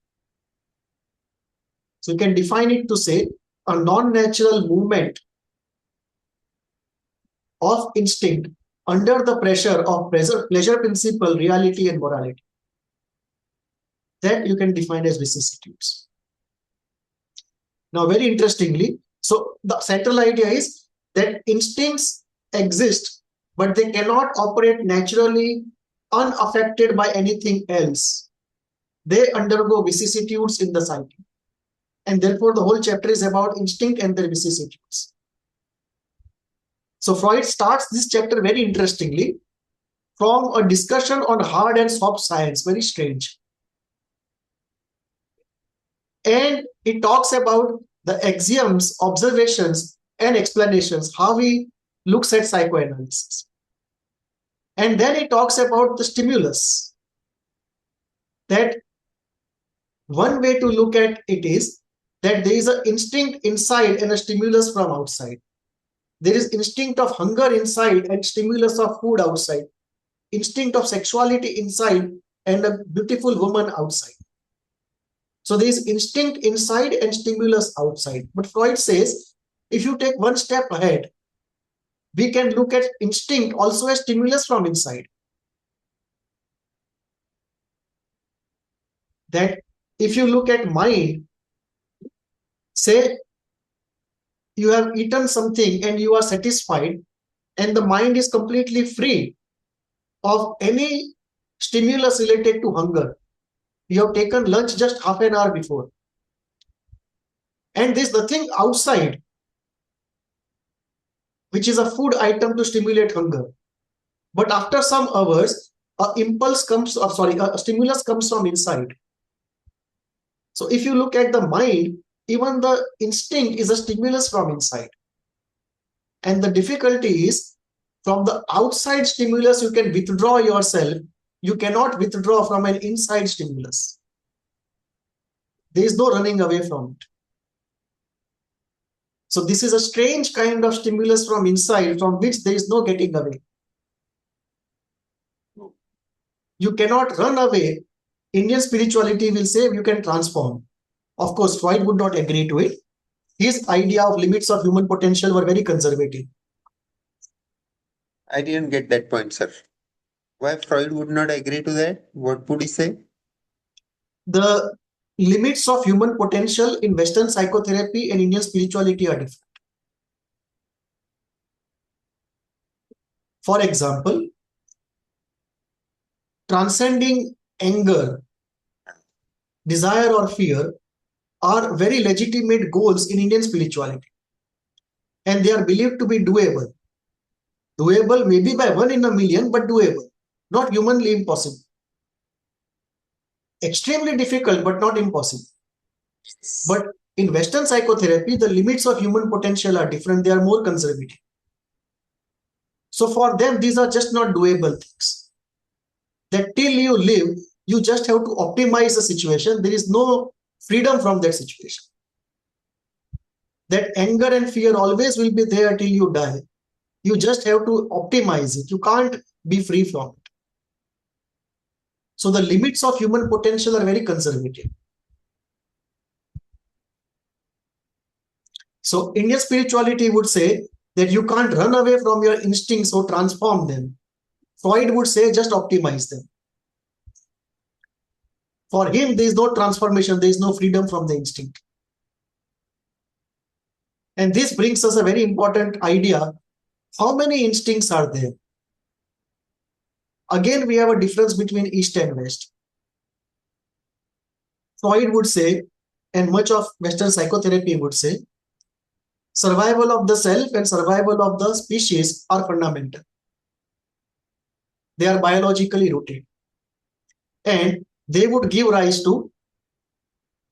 So you can define it to say a non-natural movement of instinct under the pressure of pleasure principle, reality, and morality. That you can define as vicissitudes. Now, very interestingly, so the central idea is that instincts exist, but they cannot operate naturally unaffected by anything else. They undergo vicissitudes in the psyche. And therefore, the whole chapter is about instinct and their vicissitudes. So Freud starts this chapter very interestingly from a discussion on hard and soft science, very strange. And it talks about the axioms, observations, and explanations, how he looks at psychoanalysis. And then he talks about the stimulus. That one way to look at it is that there is an instinct inside and a stimulus from outside. There is instinct of hunger inside and stimulus of food outside. Instinct of sexuality inside and a beautiful woman outside. So there is instinct inside and stimulus outside. But Freud says, if you take one step ahead, we can look at instinct also as stimulus from inside. That if you look at mind, say you have eaten something and you are satisfied and the mind is completely free of any stimulus related to hunger. You have taken lunch just half an hour before. And there's nothing outside which is a food item to stimulate hunger. But after some hours, a stimulus comes from inside. So if you look at the mind, even the instinct is a stimulus from inside. And the difficulty is, from the outside stimulus, you can withdraw yourself. You cannot withdraw from an inside stimulus. There is no running away from it. So this is a strange kind of stimulus from inside, from which there is no getting away. You cannot run away. Indian spirituality will say you can transform. Of course, Freud would not agree to it. His idea of limits of human potential were very conservative. I didn't get that point, sir. Why Freud would not agree to that? What would he say? The limits of human potential in Western psychotherapy and Indian spirituality are different. For example, transcending anger, desire, or fear are very legitimate goals in Indian spirituality. And they are believed to be doable. Doable maybe by 1 in a million, but doable. Not humanly impossible. Extremely difficult, but not impossible. But in Western psychotherapy, the limits of human potential are different. They are more conservative. So for them, these are just not doable things. That till you live, you just have to optimize the situation. There is no freedom from that situation. That anger and fear always will be there till you die. You just have to optimize it. You can't be free from it. So the limits of human potential are very conservative. So Indian spirituality would say that you can't run away from your instincts or transform them. Freud would say just optimize them. For him, there is no transformation, there is no freedom from the instinct. And this brings us a very important idea. How many instincts are there? Again, we have a difference between East and West. Freud would say, and much of Western psychotherapy would say, survival of the self and survival of the species are fundamental. They are biologically rooted. And they would give rise to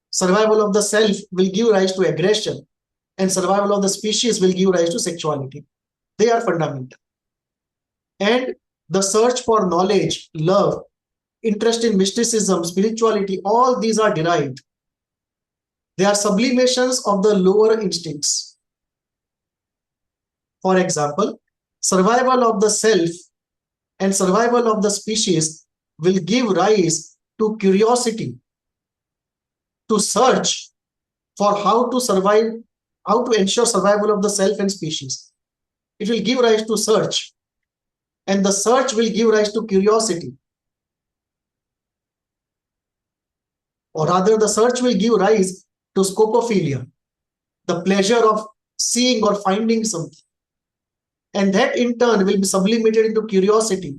survival of the self will give rise to aggression, and survival of the species will give rise to sexuality. They are fundamental. And the search for knowledge, love, interest in mysticism, spirituality, all these are derived. They are sublimations of the lower instincts. For example, survival of the self and survival of the species will give rise to curiosity, to search for how to survive, how to ensure survival of the self and species. It will give rise to search, and the search will give rise to curiosity. Or rather, the search will give rise to scopophilia, the pleasure of seeing or finding something. And that in turn will be sublimated into curiosity.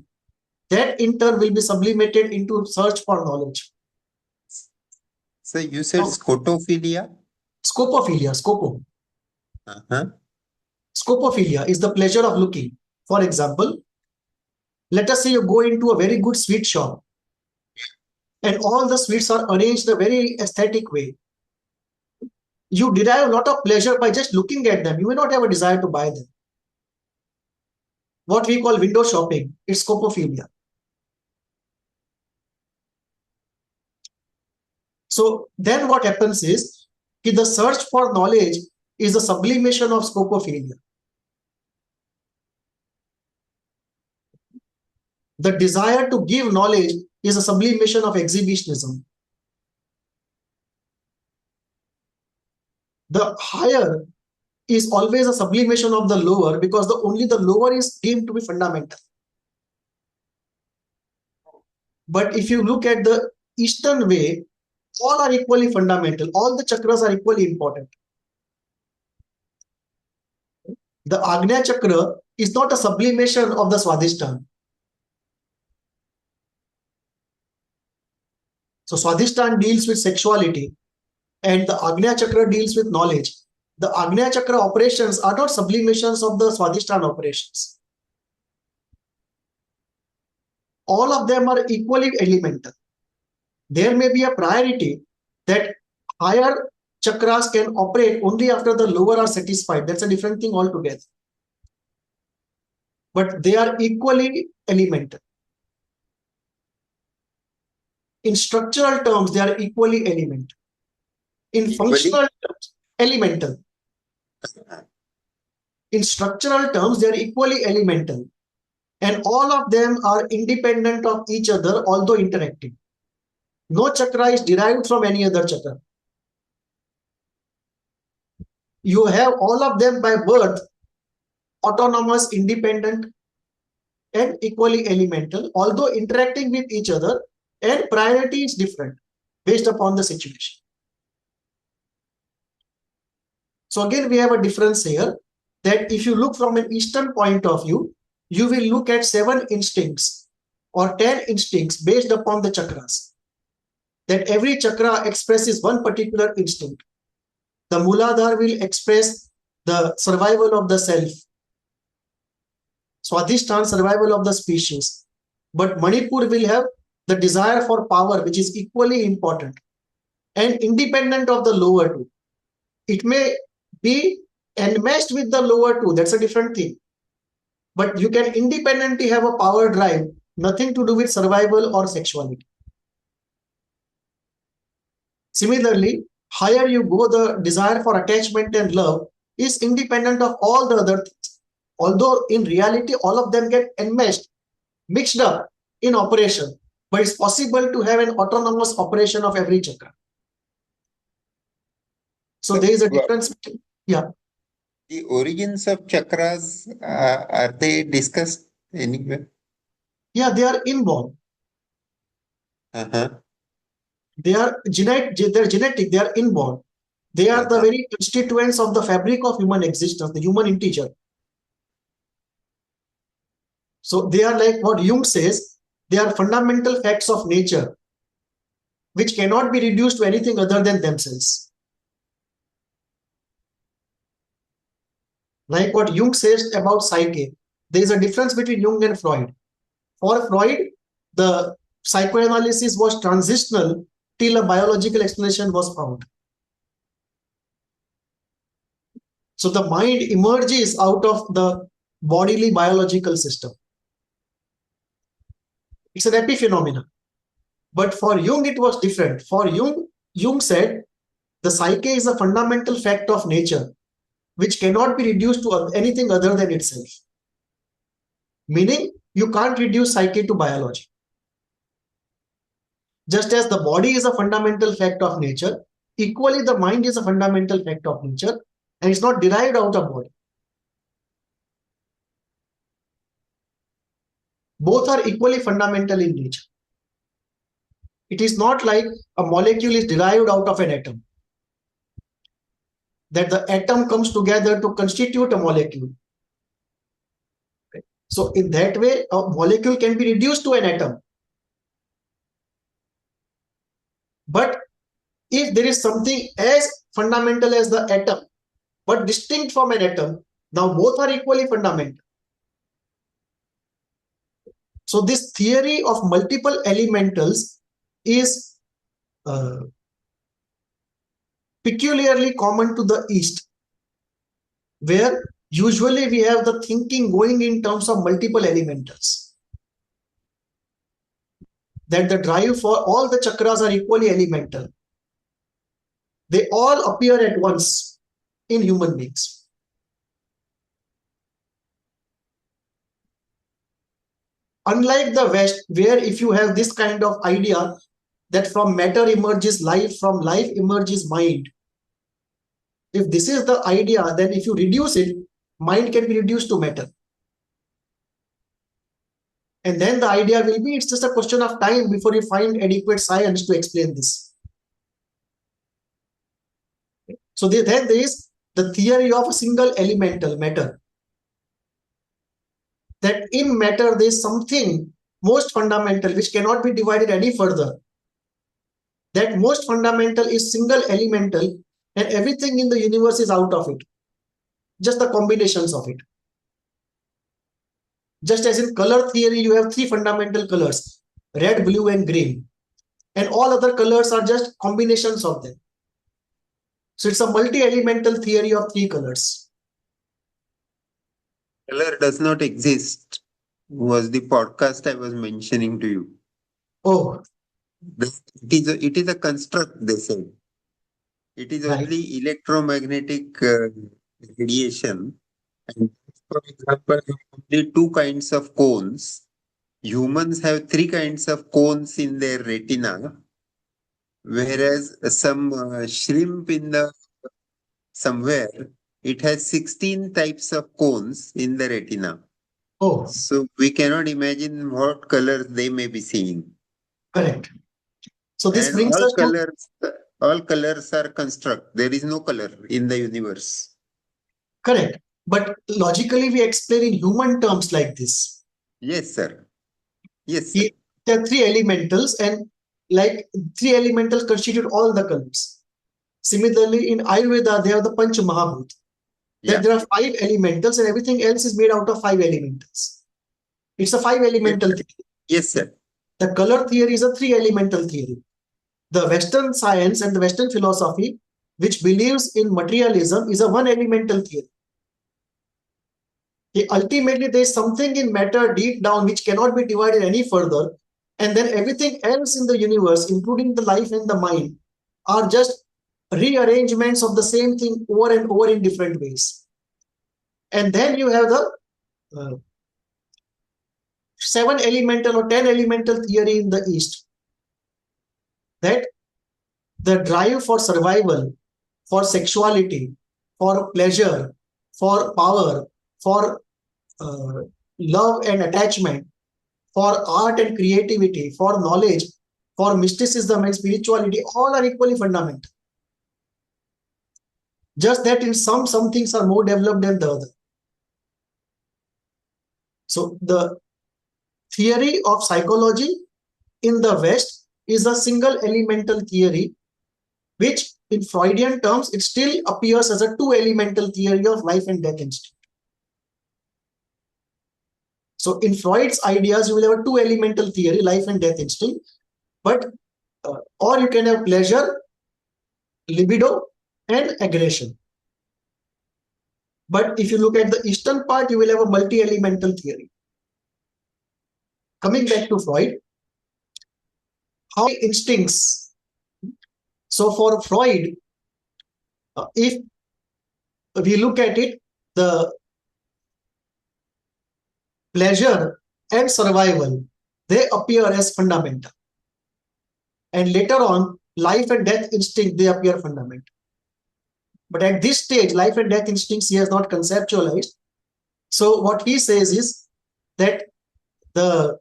That in turn will be sublimated into search for knowledge. So you said scotophilia? Scopophilia, scopo. Scopophilia is the pleasure of looking. For example, let us say you go into a very good sweet shop and all the sweets are arranged in a very aesthetic way. You derive a lot of pleasure by just looking at them. You may not have a desire to buy them. What we call window shopping, it's scopophilia. So then what happens is the search for knowledge is a sublimation of scopophilia. The desire to give knowledge is a sublimation of exhibitionism. The higher is always a sublimation of the lower because only the lower is deemed to be fundamental. But if you look at the Eastern way, all are equally fundamental. All the chakras are equally important. The Agnya chakra is not a sublimation of the Swadhisthana. So Swadhisthana deals with sexuality and the Agnya chakra deals with knowledge. The Agnya chakra operations are not sublimations of the Swadhisthana operations. All of them are equally elemental. There may be a priority that higher chakras can operate only after the lower are satisfied. That's a different thing altogether. But they are equally elemental. In structural terms, they are equally elemental. In functional terms, elemental. In structural terms, they are equally elemental. And all of them are independent of each other, although interacting. No chakra is derived from any other chakra. You have all of them by birth, autonomous, independent, and equally elemental, although interacting with each other, and priority is different based upon the situation. So again, we have a difference here that if you look from an Eastern point of view, you will look at 7 instincts or 10 instincts based upon the chakras. That every chakra expresses one particular instinct. The Mooladhara will express the survival of the self. Swadhisthana, survival of the species. But Manipur will have the desire for power, which is equally important and independent of the lower two. It may be enmeshed with the lower two. That's a different thing. but you can independently have a power drive, nothing to do with survival or sexuality. Similarly, higher you go, the desire for attachment and love is independent of all the other things. Although in reality, all of them get enmeshed, mixed up in operation, but it's possible to have an autonomous operation of every chakra. So there is a difference. Yeah. The origins of chakras, are they discussed anywhere? Yeah, they are inborn. They are genetic, they are inborn. They are the very constituents of the fabric of human existence, the human integer. So they are like what Jung says, they are fundamental facts of nature, which cannot be reduced to anything other than themselves. Like what Jung says about psyche, there is a difference between Jung and Freud. For Freud, the psychoanalysis was transitional till a biological explanation was found. So the mind emerges out of the bodily biological system. It's an epiphenomenon. But for Jung, it was different. For Jung, Jung said the psyche is a fundamental fact of nature, which cannot be reduced to anything other than itself. Meaning, you can't reduce psyche to biology. Just as the body is a fundamental fact of nature, equally the mind is a fundamental fact of nature, and it's not derived out of body. Both are equally fundamental in nature. It is not like a molecule is derived out of an atom, that the atom comes together to constitute a molecule. So in that way, a molecule can be reduced to an atom. But if there is something as fundamental as the atom, but distinct from an atom, now both are equally fundamental. So this theory of multiple elementals is peculiarly common to the East, where usually we have the thinking going in terms of multiple elementals. That the drive for all the chakras are equally elemental. They all appear at once in human beings. Unlike the West, where if you have this kind of idea that from matter emerges life, from life emerges mind. If this is the idea, then if you reduce it, mind can be reduced to matter. And then the idea will be, it's just a question of time before you find adequate science to explain this. So then there is the theory of a single elemental matter. That in matter there is something most fundamental which cannot be divided any further. That most fundamental is single elemental, and everything in the universe is out of it. Just the combinations of it. Just as in color theory, you have three fundamental colors, red, blue, and green. And all other colors are just combinations of them. So it's a multi-elemental theory of three colors. Color does not exist, was the podcast I was mentioning to you. Oh. It is a construct, they said. It is only electromagnetic radiation. And for example, only two kinds of cones. Humans have three kinds of cones in their retina, whereas some shrimp in the somewhere, it has 16 types of cones in the retina. Oh. So we cannot imagine what colors they may be seeing. Correct. So this brings us to... All colors are construct. There is no color in the universe. Correct. But logically, we explain in human terms like this. Yes, sir. Yes, sir. There are three elementals, and like three elementals constitute all the colors. Similarly, in Ayurveda, they have the Panch Mahabhut. That there are five elementals, and everything else is made out of five elementals. It's a five elemental theory. Yes, sir. The color theory is a three elemental theory. The Western science and the Western philosophy, which believes in materialism, is a one elemental theory. Ultimately, there is something in matter deep down which cannot be divided any further. And then everything else in the universe, including the life and the mind, are just rearrangements of the same thing over and over in different ways. And then you have the 7 elemental or 10 elemental theory in the East, that the drive for survival, for sexuality, for pleasure, for power, for love and attachment, for art and creativity, for knowledge, for mysticism and spirituality, all are equally fundamental. Just that in some things are more developed than the other. So the theory of psychology in the West is a single elemental theory, which in Freudian terms, it still appears as a 2 elemental theory of life and death instinct. So in Freud's ideas, you will have a 2 elemental theory, life and death instinct, but or you can have pleasure, libido, and aggression. But if you look at the Eastern part, you will have a multi-elemental theory. Coming back to Freud, how instincts. So for Freud, if we look at it, the pleasure and survival, they appear as fundamental. And later on, life and death instinct, they appear fundamental. But at this stage, life and death instincts he has not conceptualized. So what he says is that the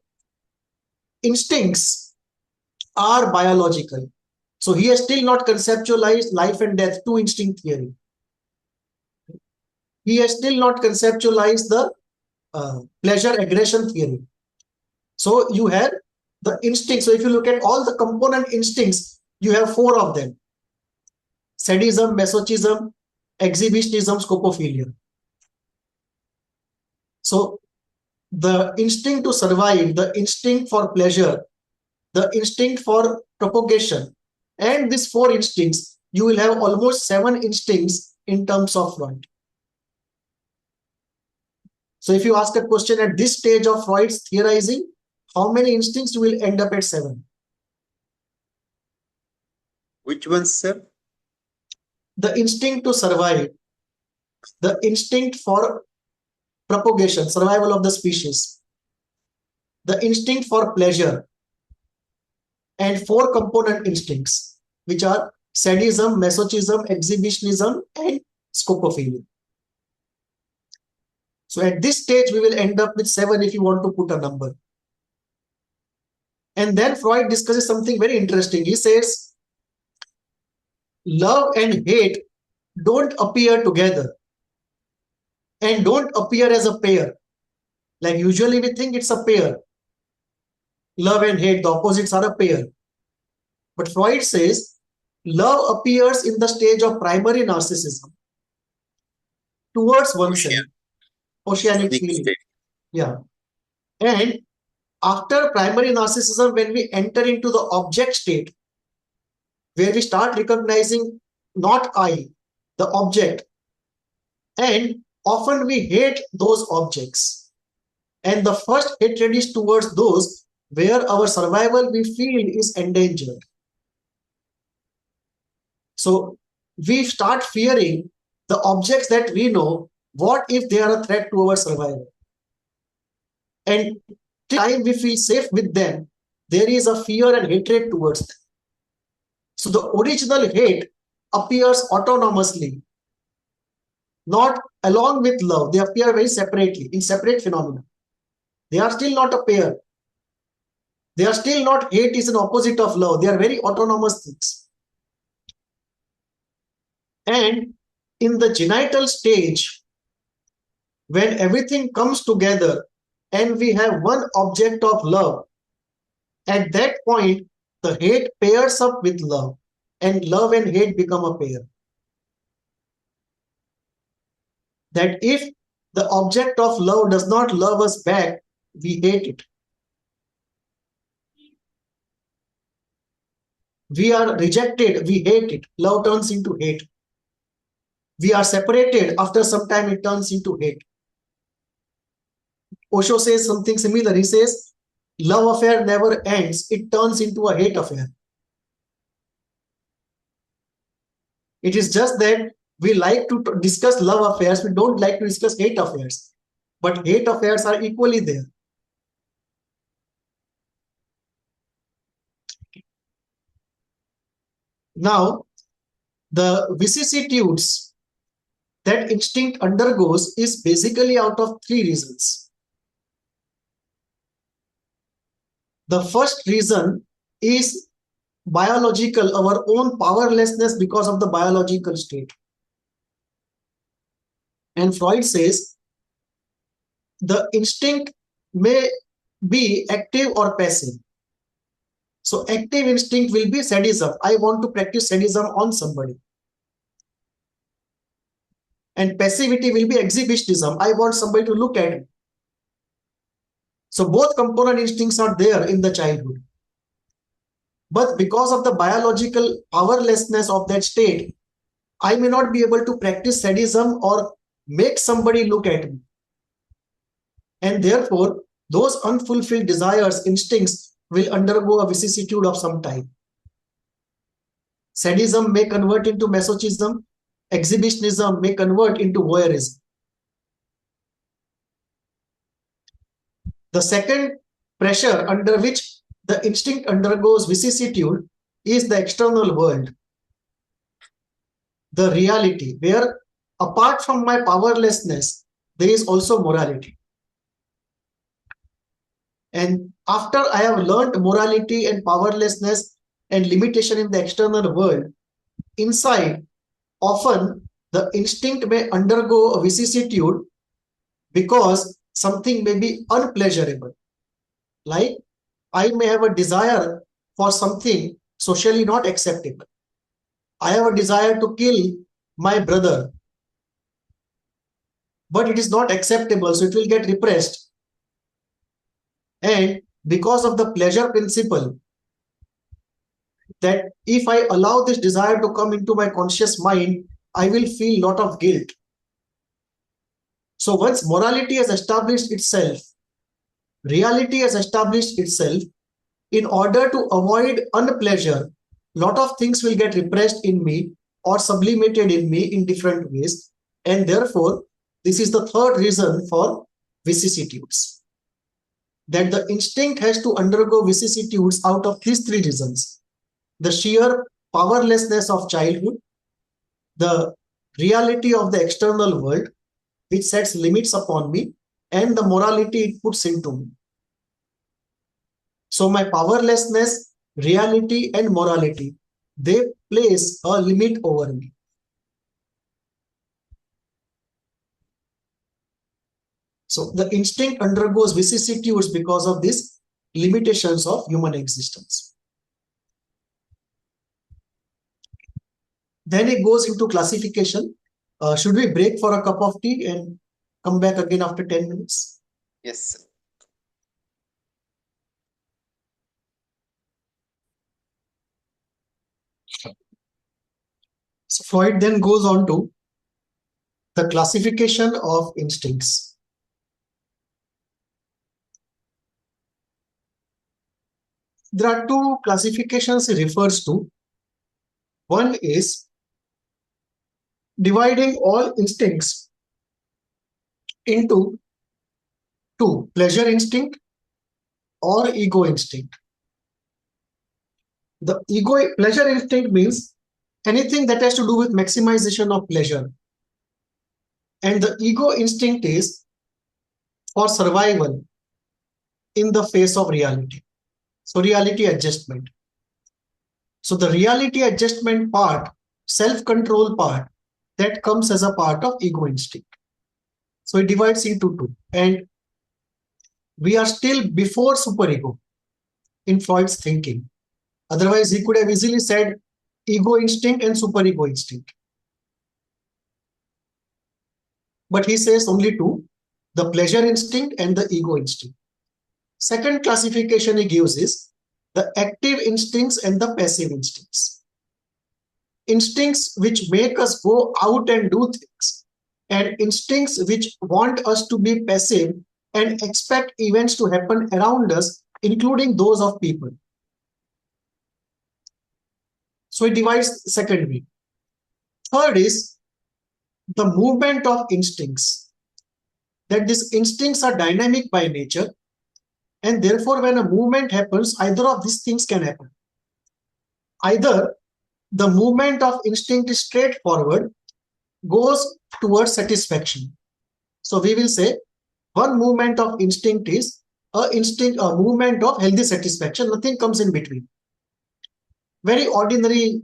instincts are biological. So he has still not conceptualized life and death, 2 instinct theory. He has still not conceptualized the pleasure aggression theory. So you have the instinct. So if you look at all the component instincts, you have 4 of them: sadism, masochism, exhibitionism, scopophilia. So the instinct to survive, the instinct for pleasure, the instinct for propagation, and these 4 instincts, you will have almost 7 instincts in terms of Freud. So if you ask a question at this stage of Freud's theorizing, how many instincts you will end up at 7? Which ones, sir? The instinct to survive, the instinct for propagation, survival of the species, the instinct for pleasure, and 4 component instincts, which are sadism, masochism, exhibitionism, and scopophilia. So at this stage, we will end up with 7 if you want to put a number. And then Freud discusses something very interesting. He says, love and hate don't appear together and don't appear as a pair. Like usually we think it's a pair. Love and hate, the opposites are a pair. But Freud says love appears in the stage of primary narcissism towards oneself. Oceanic feeling. Yeah. And after primary narcissism, when we enter into the object state, where we start recognizing not I, the object, and often we hate those objects. And the first hatred is towards those where our survival we feel is endangered. So we start fearing the objects that we know. What if they are a threat to our survival? And till time we feel safe with them, there is a fear and hatred towards them. So the original hate appears autonomously, not along with love. They appear very separately, in separate phenomena. They are still not a pair. They are still not, hate is an opposite of love. They are very autonomous things. And in the genital stage, when everything comes together and we have one object of love, at that point, the hate pairs up with love, and love and hate become a pair. That if the object of love does not love us back, we hate it. We are rejected, we hate it. Love turns into hate. We are separated, after some time it turns into hate. Osho says something similar. He says, love affair never ends. It turns into a hate affair. It is just that we like to discuss love affairs. We don't like to discuss hate affairs. But hate affairs are equally there. Now, the vicissitudes that instinct undergoes is basically out of three reasons. The first reason is biological, our own powerlessness because of the biological state. And Freud says the instinct may be active or passive. So active instinct will be sadism. I want to practice sadism on somebody. And passivity will be exhibitionism. I want somebody to look at me. So both component instincts are there in the childhood. But because of the biological powerlessness of that state, I may not be able to practice sadism or make somebody look at me. And therefore, those unfulfilled desires, instincts will undergo a vicissitude of some type. Sadism may convert into masochism. Exhibitionism may convert into voyeurism. The second pressure under which the instinct undergoes vicissitude is the external world, the reality, where apart from my powerlessness, there is also morality. And after I have learned morality and powerlessness and limitation in the external world, inside, often the instinct may undergo a vicissitude because something may be unpleasurable. Like I may have a desire for something socially not acceptable. I have a desire to kill my brother, but it is not acceptable, so it will get repressed. And because of the pleasure principle, that if I allow this desire to come into my conscious mind, I will feel a lot of guilt. So once morality has established itself, reality has established itself, in order to avoid unpleasure, lot of things will get repressed in me or sublimated in me in different ways. And therefore, this is the third reason for vicissitudes. That the instinct has to undergo vicissitudes out of these three reasons. The sheer powerlessness of childhood, the reality of the external world, which sets limits upon me, and the morality it puts into me. So my powerlessness, reality, and morality, they place a limit over me. So the instinct undergoes vicissitudes because of these limitations of human existence. Then it goes into classification. Should we break for a cup of tea and come back again after 10 minutes? Yes. So Freud then goes on to the classification of instincts. There are two classifications he refers to. One is dividing all instincts into two, pleasure instinct or ego instinct. The pleasure instinct means anything that has to do with maximization of pleasure. And the ego instinct is for survival in the face of reality. So reality adjustment. So the reality adjustment part, self-control part, that comes as a part of ego instinct. So it divides into two. And we are still before superego in Freud's thinking. Otherwise, he could have easily said ego instinct and superego instinct. But he says only two, the pleasure instinct and the ego instinct. Second classification he gives is the active instincts and the passive instincts. Instincts which make us go out and do things, and instincts which want us to be passive and expect events to happen around us, including those of people. So it divides second way. Third is the movement of instincts. That these instincts are dynamic by nature, and therefore when a movement happens, either of these things can happen. Either the movement of instinct is straightforward, goes towards satisfaction. So we will say one movement of instinct is a movement of healthy satisfaction. Nothing comes in between. Very ordinary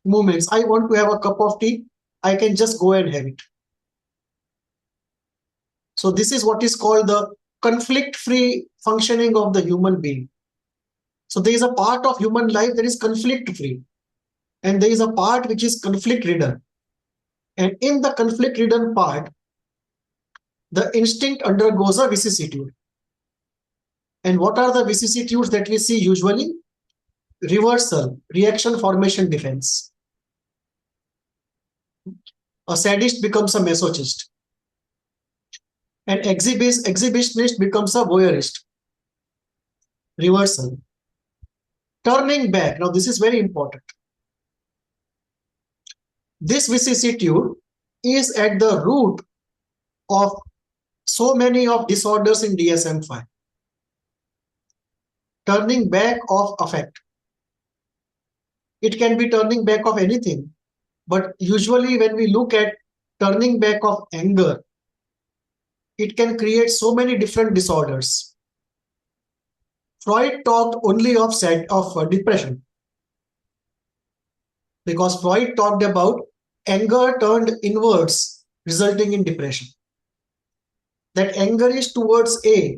movements. I want to have a cup of tea. I can just go and have it. So this is what is called the conflict-free functioning of the human being. So there is a part of human life that is conflict-free, and there is a part which is conflict-ridden. And in the conflict-ridden part, the instinct undergoes a vicissitude. And what are the vicissitudes that we see usually? Reversal, reaction, formation, defense. A sadist becomes a masochist. An exhibitionist becomes a voyeurist. Reversal. Turning back. Now this is very important. This vicissitude is at the root of so many of disorders in DSM-5. Turning back of affect. It can be turning back of anything, but usually when we look at turning back of anger, it can create so many different disorders. Freud talked only of depression, because Freud talked about anger turned inwards, resulting in depression. That anger is towards A.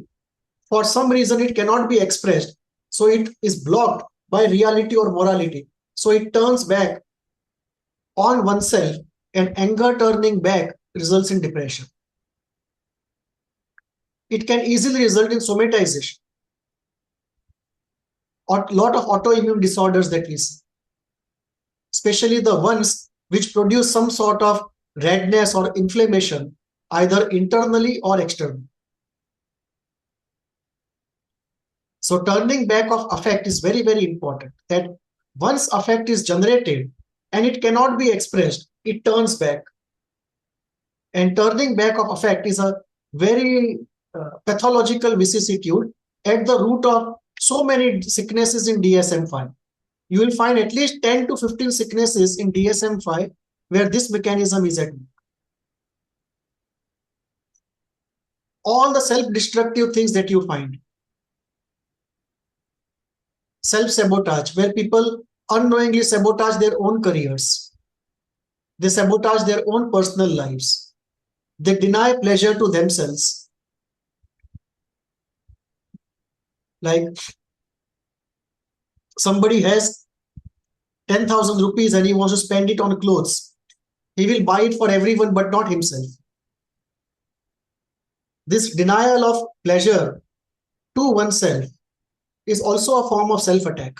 For some reason, it cannot be expressed. So it is blocked by reality or morality. So it turns back on oneself, and anger turning back results in depression. It can easily result in somatization. A lot of autoimmune disorders that we see, especially the ones which produce some sort of redness or inflammation, either internally or externally. So turning back of affect is very, very important. That once affect is generated and it cannot be expressed, it turns back. And turning back of affect is a very pathological vicissitude at the root of so many sicknesses in DSM-5. You will find at least 10 to 15 sicknesses in DSM-5 where this mechanism is at work. All the self-destructive things that you find. Self-sabotage, where people unknowingly sabotage their own careers. They sabotage their own personal lives. They deny pleasure to themselves. Like somebody has 10,000 rupees and he wants to spend it on clothes. He will buy it for everyone but not himself. This denial of pleasure to oneself is also a form of self-attack.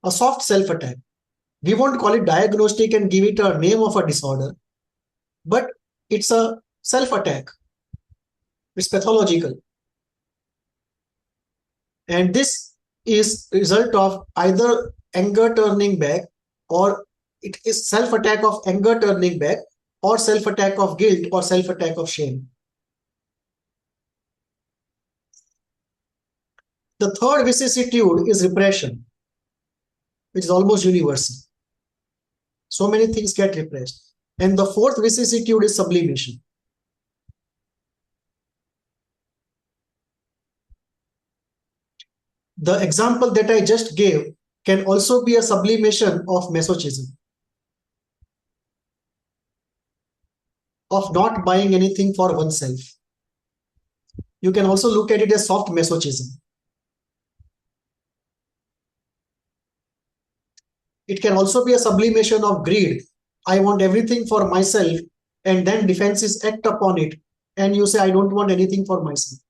A soft self-attack. We won't call it diagnostic and give it a name of a disorder, but it's a self-attack. It's pathological. And this is result of either anger turning back, or it is self-attack of anger turning back, or self-attack of guilt, or self-attack of shame. The third vicissitude is repression, which is almost universal. So many things get repressed. And the fourth vicissitude is sublimation. The example that I just gave can also be a sublimation of masochism, of not buying anything for oneself. You can also look at it as soft masochism. It can also be a sublimation of greed. I want everything for myself, and then defenses act upon it, and you say, I don't want anything for myself.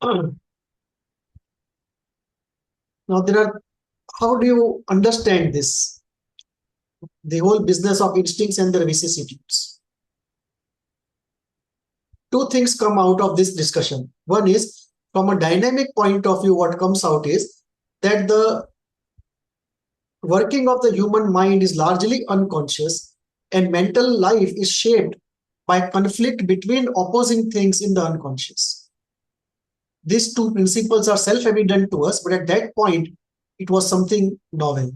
Now, how do you understand this? The whole business of instincts and their vicissitudes. Two things come out of this discussion. One is, from a dynamic point of view, what comes out is that the working of the human mind is largely unconscious, and mental life is shaped by conflict between opposing things in the unconscious. These two principles are self-evident to us, but at that point, it was something novel.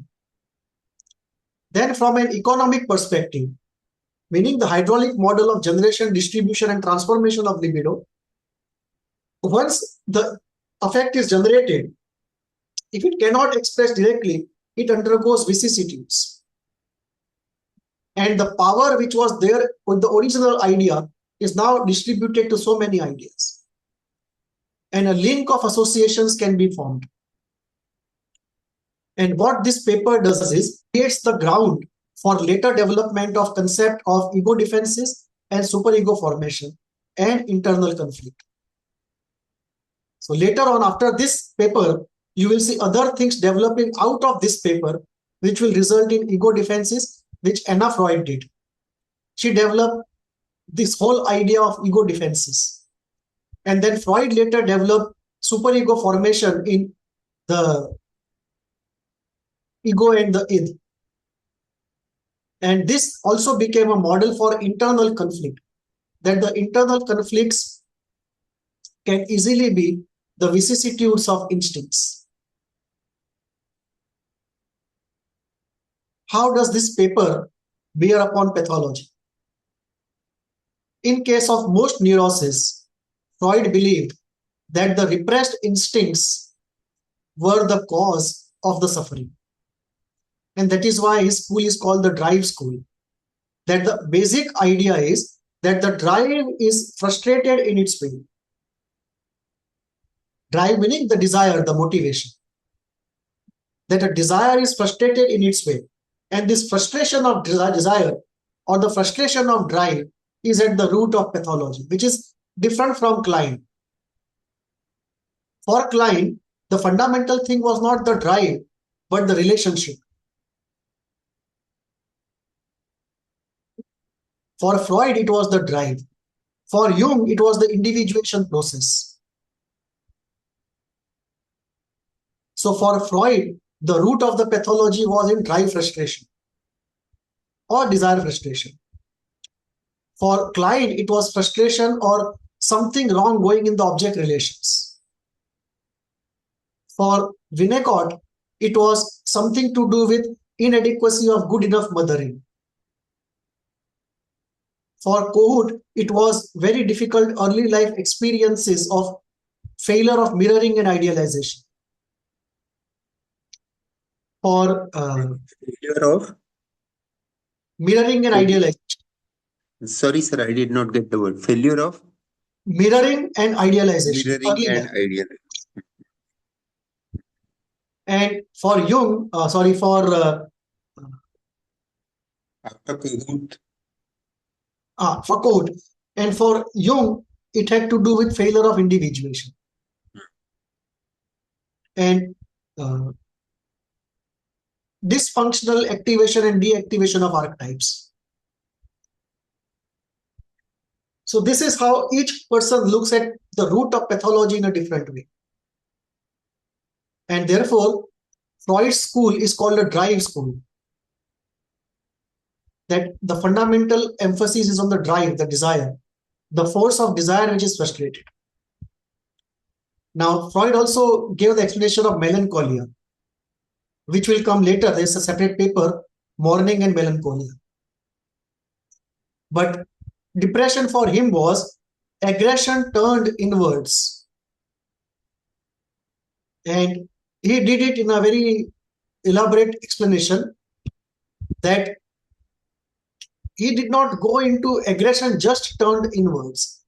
Then from an economic perspective, meaning the hydraulic model of generation, distribution, and transformation of libido, once the affect is generated, if it cannot express directly, it undergoes vicissitudes. And the power which was there with the original idea is now distributed to so many ideas. And a link of associations can be formed. And what this paper does is creates the ground for later development of concept of ego defenses and superego formation and internal conflict. So later on, after this paper, you will see other things developing out of this paper, which will result in ego defenses, which Anna Freud did. She developed this whole idea of ego defenses. And then Freud later developed superego formation in the ego and the id. And this also became a model for internal conflict, that the internal conflicts can easily be the vicissitudes of instincts. How does this paper bear upon pathology? In case of most neuroses, Freud believed that the repressed instincts were the cause of the suffering. And that is why his school is called the drive school. That the basic idea is that the drive is frustrated in its way. Drive meaning the desire, the motivation. That a desire is frustrated in its way. And this frustration of desire or the frustration of drive is at the root of pathology, which is different from Klein. For Klein, the fundamental thing was not the drive, but the relationship. For Freud, it was the drive. For Jung, it was the individuation process. So for Freud, the root of the pathology was in drive frustration or desire frustration. For Klein, it was frustration or something wrong going in the object relations. For Winnicott, it was something to do with inadequacy of good enough mothering. For Kohut, it was very difficult early life experiences of failure of mirroring and idealization. For Failure of mirroring and idealization. Sorry, sir, I did not get the word. Failure of mirroring and idealization. mirroring and idealization. And for Jung, After Kohut. For Kohut. And for Jung, it had to do with failure of individuation. And dysfunctional activation and deactivation of archetypes. So this is how each person looks at the root of pathology in a different way. And therefore, Freud's school is called a drive school. That the fundamental emphasis is on the drive, the desire, the force of desire which is frustrated. Now, Freud also gave the explanation of melancholia, which will come later. There's a separate paper, Mourning and Melancholia. But depression for him was aggression turned inwards. And he did it in a very elaborate explanation that he did not go into aggression just turned inwards.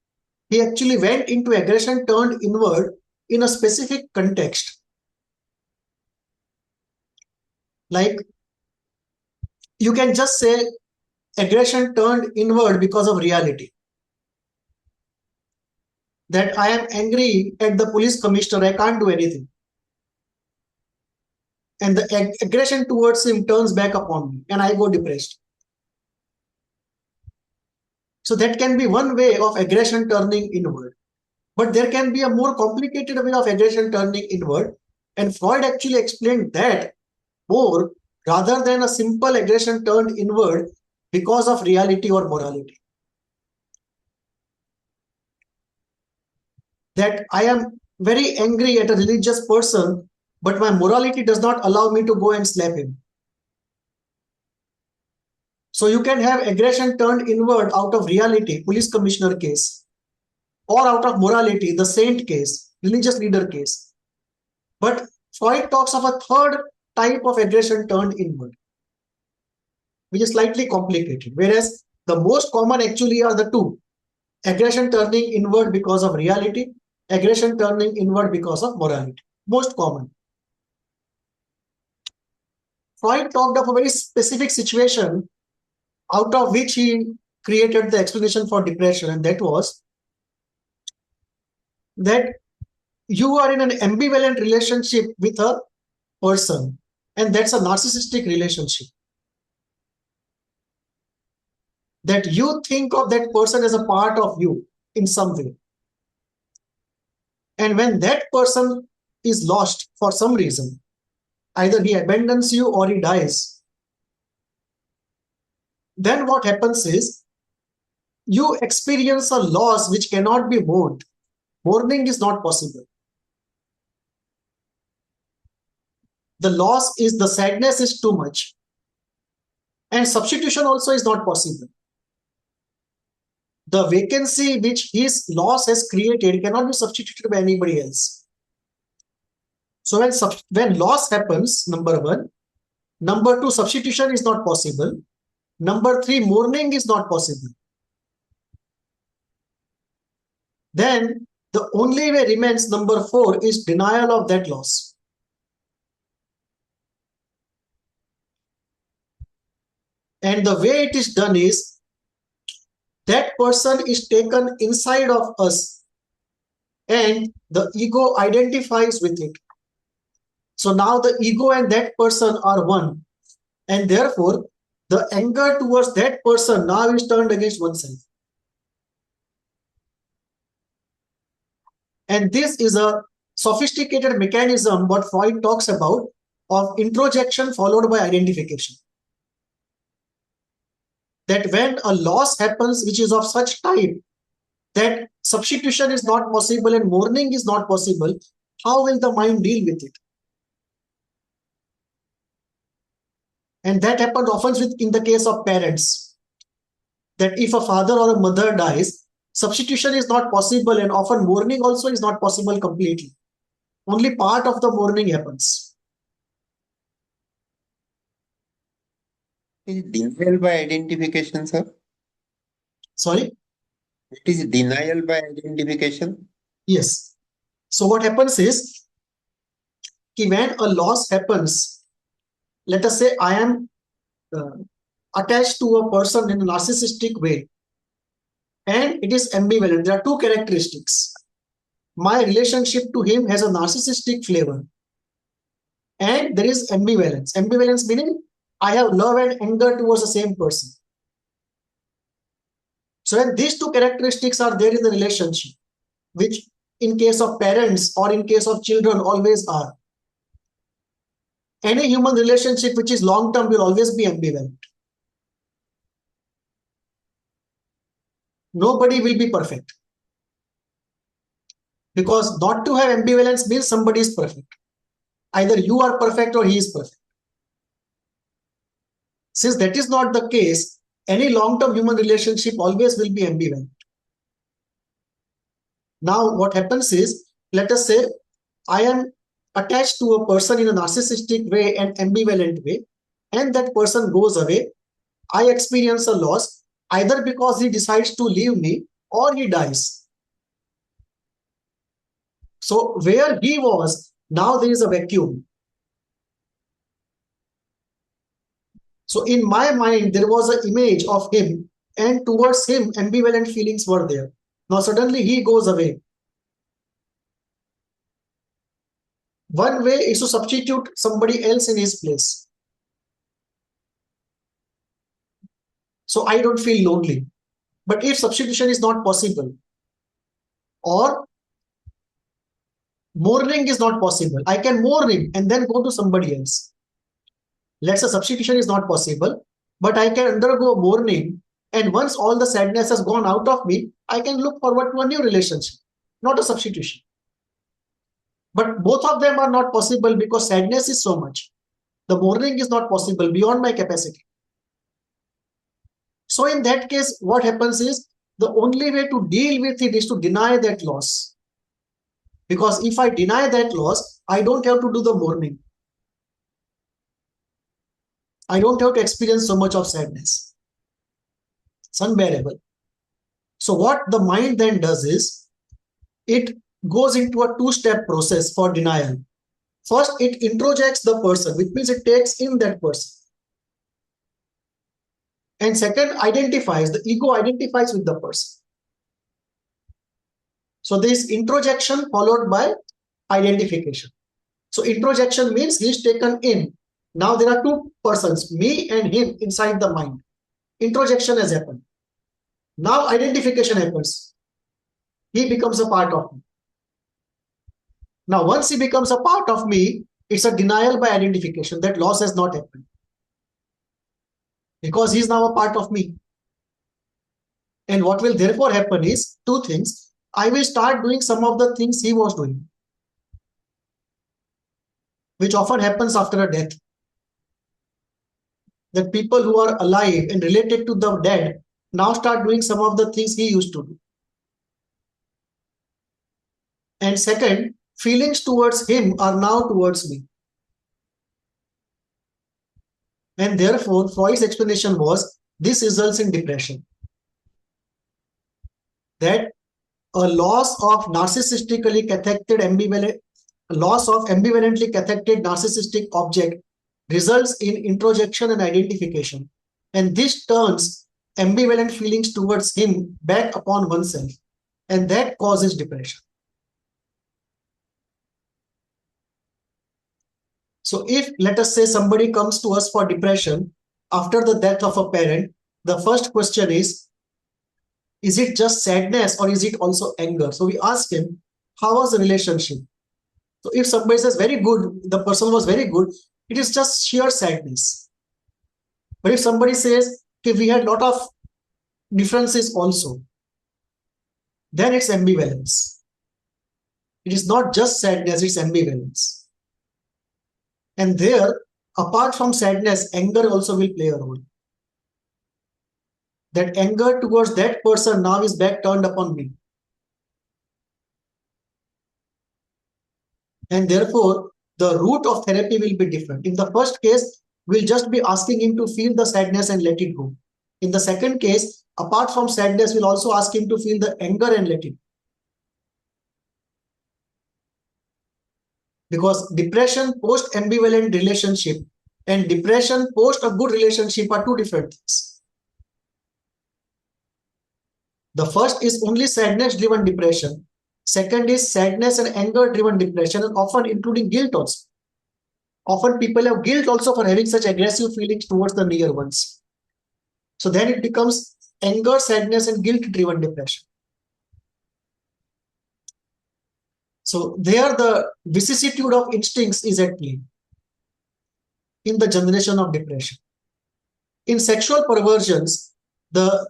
He actually went into aggression turned inward in a specific context. Like, you can just say aggression turned inward because of reality. that I am angry at the police commissioner, I can't do anything. And the aggression towards him turns back upon me and I go depressed. So that can be one way of aggression turning inward. But there can be a more complicated way of aggression turning inward. And Freud actually explained that more rather than a simple aggression turned inward because of reality or morality. That I am very angry at a religious person, but my morality does not allow me to go and slap him. So you can have aggression turned inward out of reality, police commissioner case, or out of morality, the saint case, religious leader case. But Freud talks of a third type of aggression turned inward, which is slightly complicated, whereas the most common actually are the two: aggression turning inward because of reality, aggression turning inward because of morality. Most common. Freud talked of a very specific situation out of which he created the explanation for depression, and that was that you are in an ambivalent relationship with a person, and that's a narcissistic relationship. That you think of that person as a part of you in some way. And when that person is lost for some reason, either he abandons you or he dies, then what happens is you experience a loss which cannot be mourned. Mourning is not possible. The loss is, the sadness is too much. And substitution also is not possible. The vacancy which his loss has created cannot be substituted by anybody else. So when loss happens, number one. Number two, substitution is not possible. Number three, mourning is not possible. Then the only way remains, number four, is denial of that loss. And the way it is done is that person is taken inside of us and the ego identifies with it. So now the ego and that person are one, and therefore the anger towards that person now is turned against oneself. And this is a sophisticated mechanism what Freud talks about of introjection followed by identification. That when a loss happens which is of such type that substitution is not possible and mourning is not possible, how will the mind deal with it? And that happens often in the case of parents. That if a father or a mother dies, substitution is not possible, and often mourning also is not possible completely. Only part of the mourning happens. Is denial by identification, sir? Sorry? It is denial by identification? Yes. So what happens is, when a loss happens, let us say I am attached to a person in a narcissistic way, and it is ambivalent. There are two characteristics. My relationship to him has a narcissistic flavor, and there is ambivalence. Ambivalence meaning I have love and anger towards the same person. So when these two characteristics are there in the relationship, which in case of parents or in case of children always are, any human relationship which is long-term will always be ambivalent. Nobody will be perfect. Because not to have ambivalence means somebody is perfect. Either you are perfect or he is perfect. Since that is not the case, any long-term human relationship always will be ambivalent. Now what happens is, let us say I am attached to a person in a narcissistic way and ambivalent way, and that person goes away. I experience a loss either because he decides to leave me or he dies. So where he was, now there is a vacuum. So in my mind, there was an image of him, and towards him, ambivalent feelings were there. Now suddenly he goes away. One way is to substitute somebody else in his place. So I don't feel lonely. But if substitution is not possible, or mourning is not possible, I can mourn him and then go to somebody else. Let's say substitution is not possible, but I can undergo mourning, and once all the sadness has gone out of me, I can look forward to a new relationship, not a substitution. But both of them are not possible because sadness is so much. The mourning is not possible, beyond my capacity. So in that case, what happens is the only way to deal with it is to deny that loss. Because if I deny that loss, I don't have to do the mourning. I don't have to experience so much of sadness. It's unbearable. So what the mind then does is, it goes into a two-step process for denial. First, it introjects the person, which means it takes in that person. And second, identifies, the ego identifies with the person. So this introjection followed by identification. So introjection means he is taken in. Now there are two persons, me and him, inside the mind. Introjection has happened. Now identification happens. He becomes a part of me. Now once he becomes a part of me, it's a denial by identification that loss has not happened. Because he is now a part of me. And what will therefore happen is two things. I will start doing some of the things he was doing, which often happens after a death. That people who are alive and related to the dead now start doing some of the things he used to do. And second, feelings towards him are now towards me. And therefore, Freud's explanation was this results in depression. That a loss of narcissistically cathected ambivalent, loss of ambivalently cathected narcissistic object results in introjection and identification. And this turns ambivalent feelings towards him back upon oneself. And that causes depression. So if, let us say, somebody comes to us for depression after the death of a parent, the first question is it just sadness or is it also anger? So we ask him, how was the relationship? So if somebody says very good, the person was very good, it is just sheer sadness. But if somebody says, okay, we had a lot of differences also, then it's ambivalence. It is not just sadness, it's ambivalence. And there, apart from sadness, anger also will play a role. That anger towards that person now is back turned upon me. And therefore, the route of therapy will be different. In the first case, we'll just be asking him to feel the sadness and let it go. In the second case, apart from sadness, we'll also ask him to feel the anger and let it go. Because depression post ambivalent relationship and depression post a good relationship are two different things. The first is only sadness driven depression. Second is sadness and anger driven depression, and often including guilt also. Often people have guilt also for having such aggressive feelings towards the near ones. So then it becomes anger, sadness, and guilt driven depression. So there the vicissitude of instincts is at play in the generation of depression. In sexual perversions, the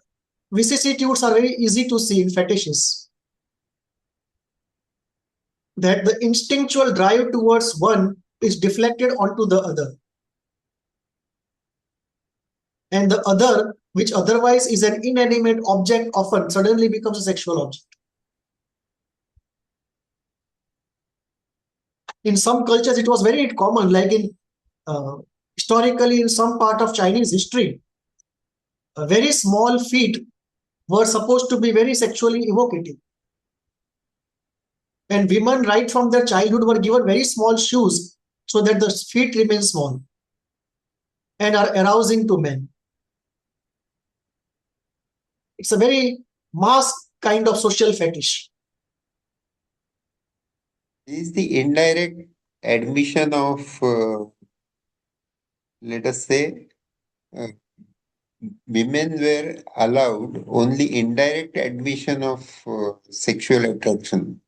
vicissitudes are very easy to see in fetishes. That the instinctual drive towards one is deflected onto the other. And the other, which otherwise is an inanimate object, often suddenly becomes a sexual object. In some cultures, it was very common, like in historically in some part of Chinese history, very small feet were supposed to be very sexually evocative. And women right from their childhood were given very small shoes so that the feet remain small and are arousing to men. It's a very mass kind of social fetish. Is the indirect admission of, let us say, uh, women were allowed only indirect admission of sexual attraction.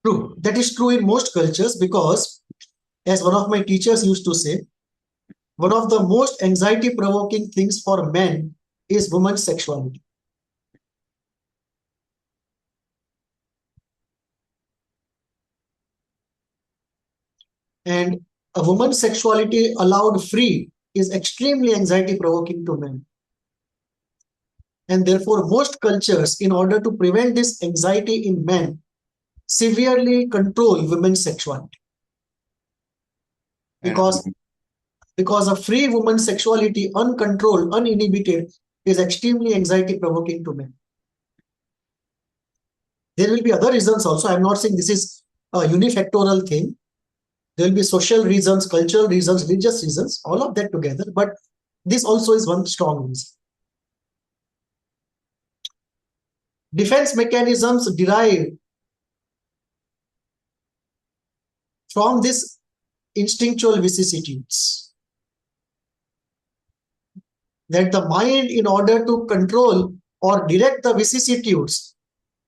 True. That is true in most cultures because, as one of my teachers used to say, one of the most anxiety-provoking things for men is women's sexuality. And a woman's sexuality allowed free is extremely anxiety-provoking to men. And therefore, most cultures, in order to prevent this anxiety in men, severely control women's sexuality. Because a free woman's sexuality, uncontrolled, uninhibited, is extremely anxiety-provoking to men. There will be other reasons also. I'm not saying this is a unifactorial thing. There will be social reasons, cultural reasons, religious reasons, all of that together. But this also is one strong reason. Defense mechanisms derive from this instinctual vicissitudes. That the mind, in order to control or direct the vicissitudes,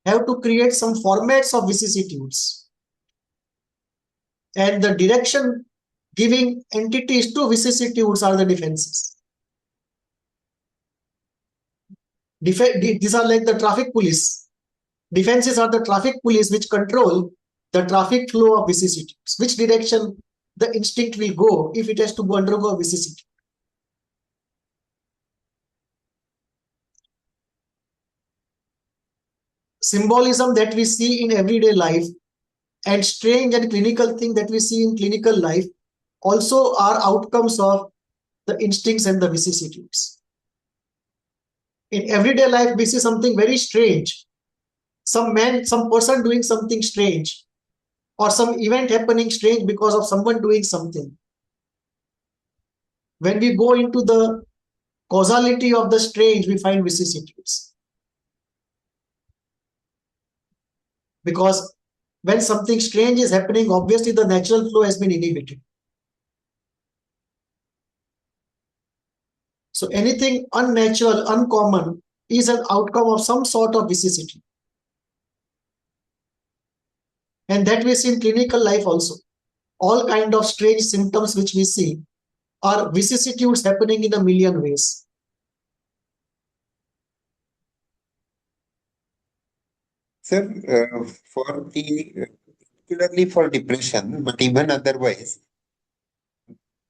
have to create some formats of vicissitudes. And the direction giving entities to vicissitudes are the defenses. These are like the traffic police. Defenses are the traffic police which control the traffic flow of vicissitudes. Which direction the instinct will go if it has to undergo a vicissitude. Symbolism that we see in everyday life and strange and clinical thing that we see in clinical life also are outcomes of the instincts and the vicissitudes. In everyday life, we see something very strange. Some person doing something strange, or some event happening strange because of someone doing something. When we go into the causality of the strange, we find vicissitudes. Because when something strange is happening, obviously the natural flow has been inhibited. So anything unnatural, uncommon is an outcome of some sort of vicissitude. And that we see in clinical life also. All kind of strange symptoms which we see are vicissitudes happening in a million ways. Sir, particularly for depression, but even otherwise,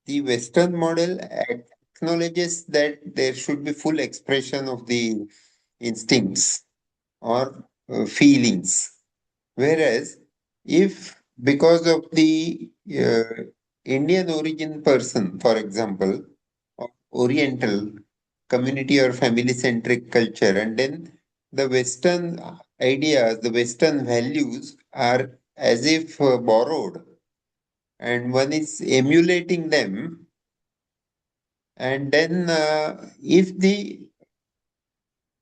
the Western model acknowledges that there should be full expression of the instincts or feelings. Whereas, if because of the Indian origin person, for example, or Oriental community or family centric culture, and then the Western ideas, the Western values are as if borrowed, and one is emulating them, and then if the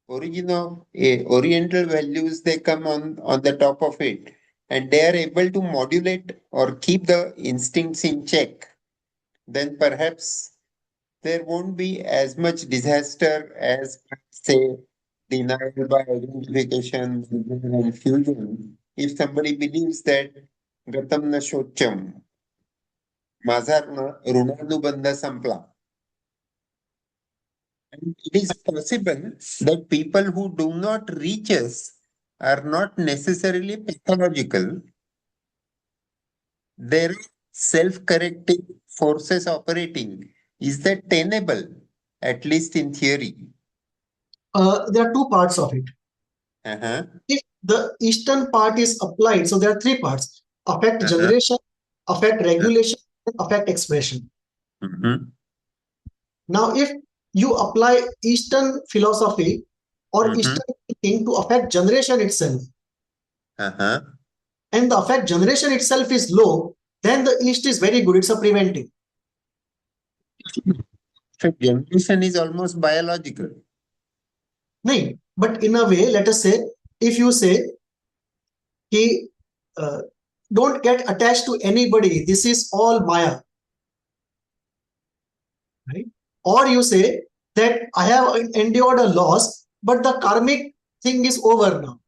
origin of Oriental values they come on the top of it, and they are able to modulate or keep the instincts in check, then perhaps there won't be as much disaster as, say, denial by identification and fusion. If somebody believes that Gatam na shocham, माझा ऋणानुबंध संपला. And it is possible that people who do not reach us are not necessarily pathological. There are self-correcting forces operating. Is that tenable, at least in theory? There are two parts of it. Uh-huh. If the eastern part is applied, so there are three parts: affect generation, affect regulation, affect expression. Now, if you apply Eastern philosophy or Eastern thinking to affect generation itself, and the affect generation itself is low, then the East is very good. It's a preventive. So generation is almost biological. No, but in a way, let us say, if you say, don't get attached to anybody. This is all Maya. Right? Or you say that I have endured a loss, but the karmic thing is over now.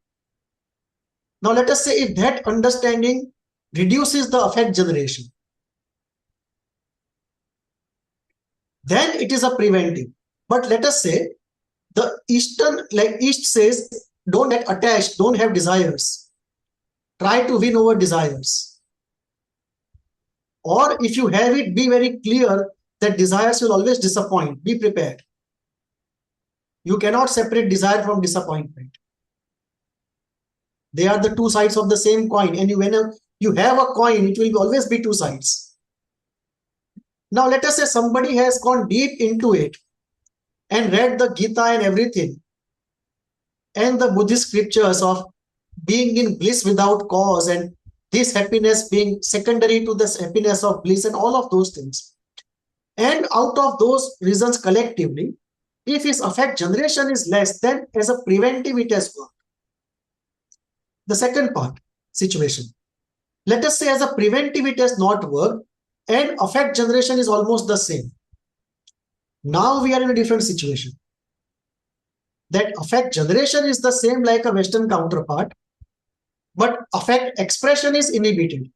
Now let us say if that understanding reduces the affect generation, then it is a preventive. But let us say the East says, don't get attached, don't have desires. Try to win over desires. Or if you have it, be very clear that desires will always disappoint. Be prepared. You cannot separate desire from disappointment. They are the two sides of the same coin. And when you have a coin, it will always be two sides. Now let us say somebody has gone deep into it and read the Gita and everything, and the Buddhist scriptures of being in bliss without cause, and this happiness being secondary to this happiness of bliss, and all of those things. And out of those reasons collectively, if his affect generation is less, then as a preventive it has worked. The second part, situation. Let us say as a preventive it has not worked and affect generation is almost the same. Now we are in a different situation. That affect generation is the same like a Western counterpart, but affect expression is inhibited.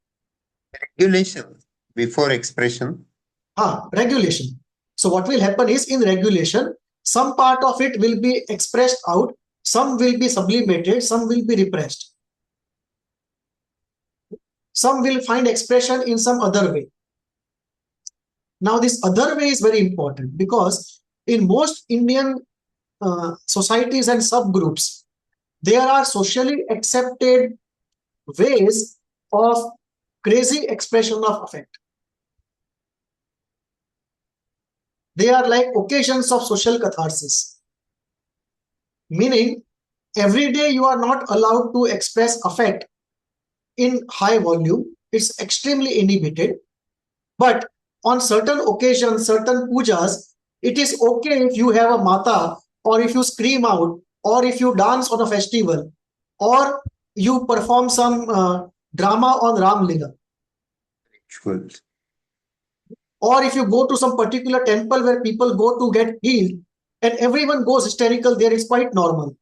Regulation before expression. Regulation. So what will happen is in regulation, some part of it will be expressed out, some will be sublimated, some will be repressed. Some will find expression in some other way. Now this other way is very important because in most Indian societies and subgroups, there are socially accepted ways of crazy expression of affect. They are like occasions of social catharsis. Meaning, every day you are not allowed to express affect in high volume. It's extremely inhibited. But on certain occasions, certain pujas, it is okay if you have a mata, or if you scream out, or if you dance on a festival, or you perform some drama on Ram Lila. Rituals. Or if you go to some particular temple where people go to get healed and everyone goes hysterical there, it's quite normal.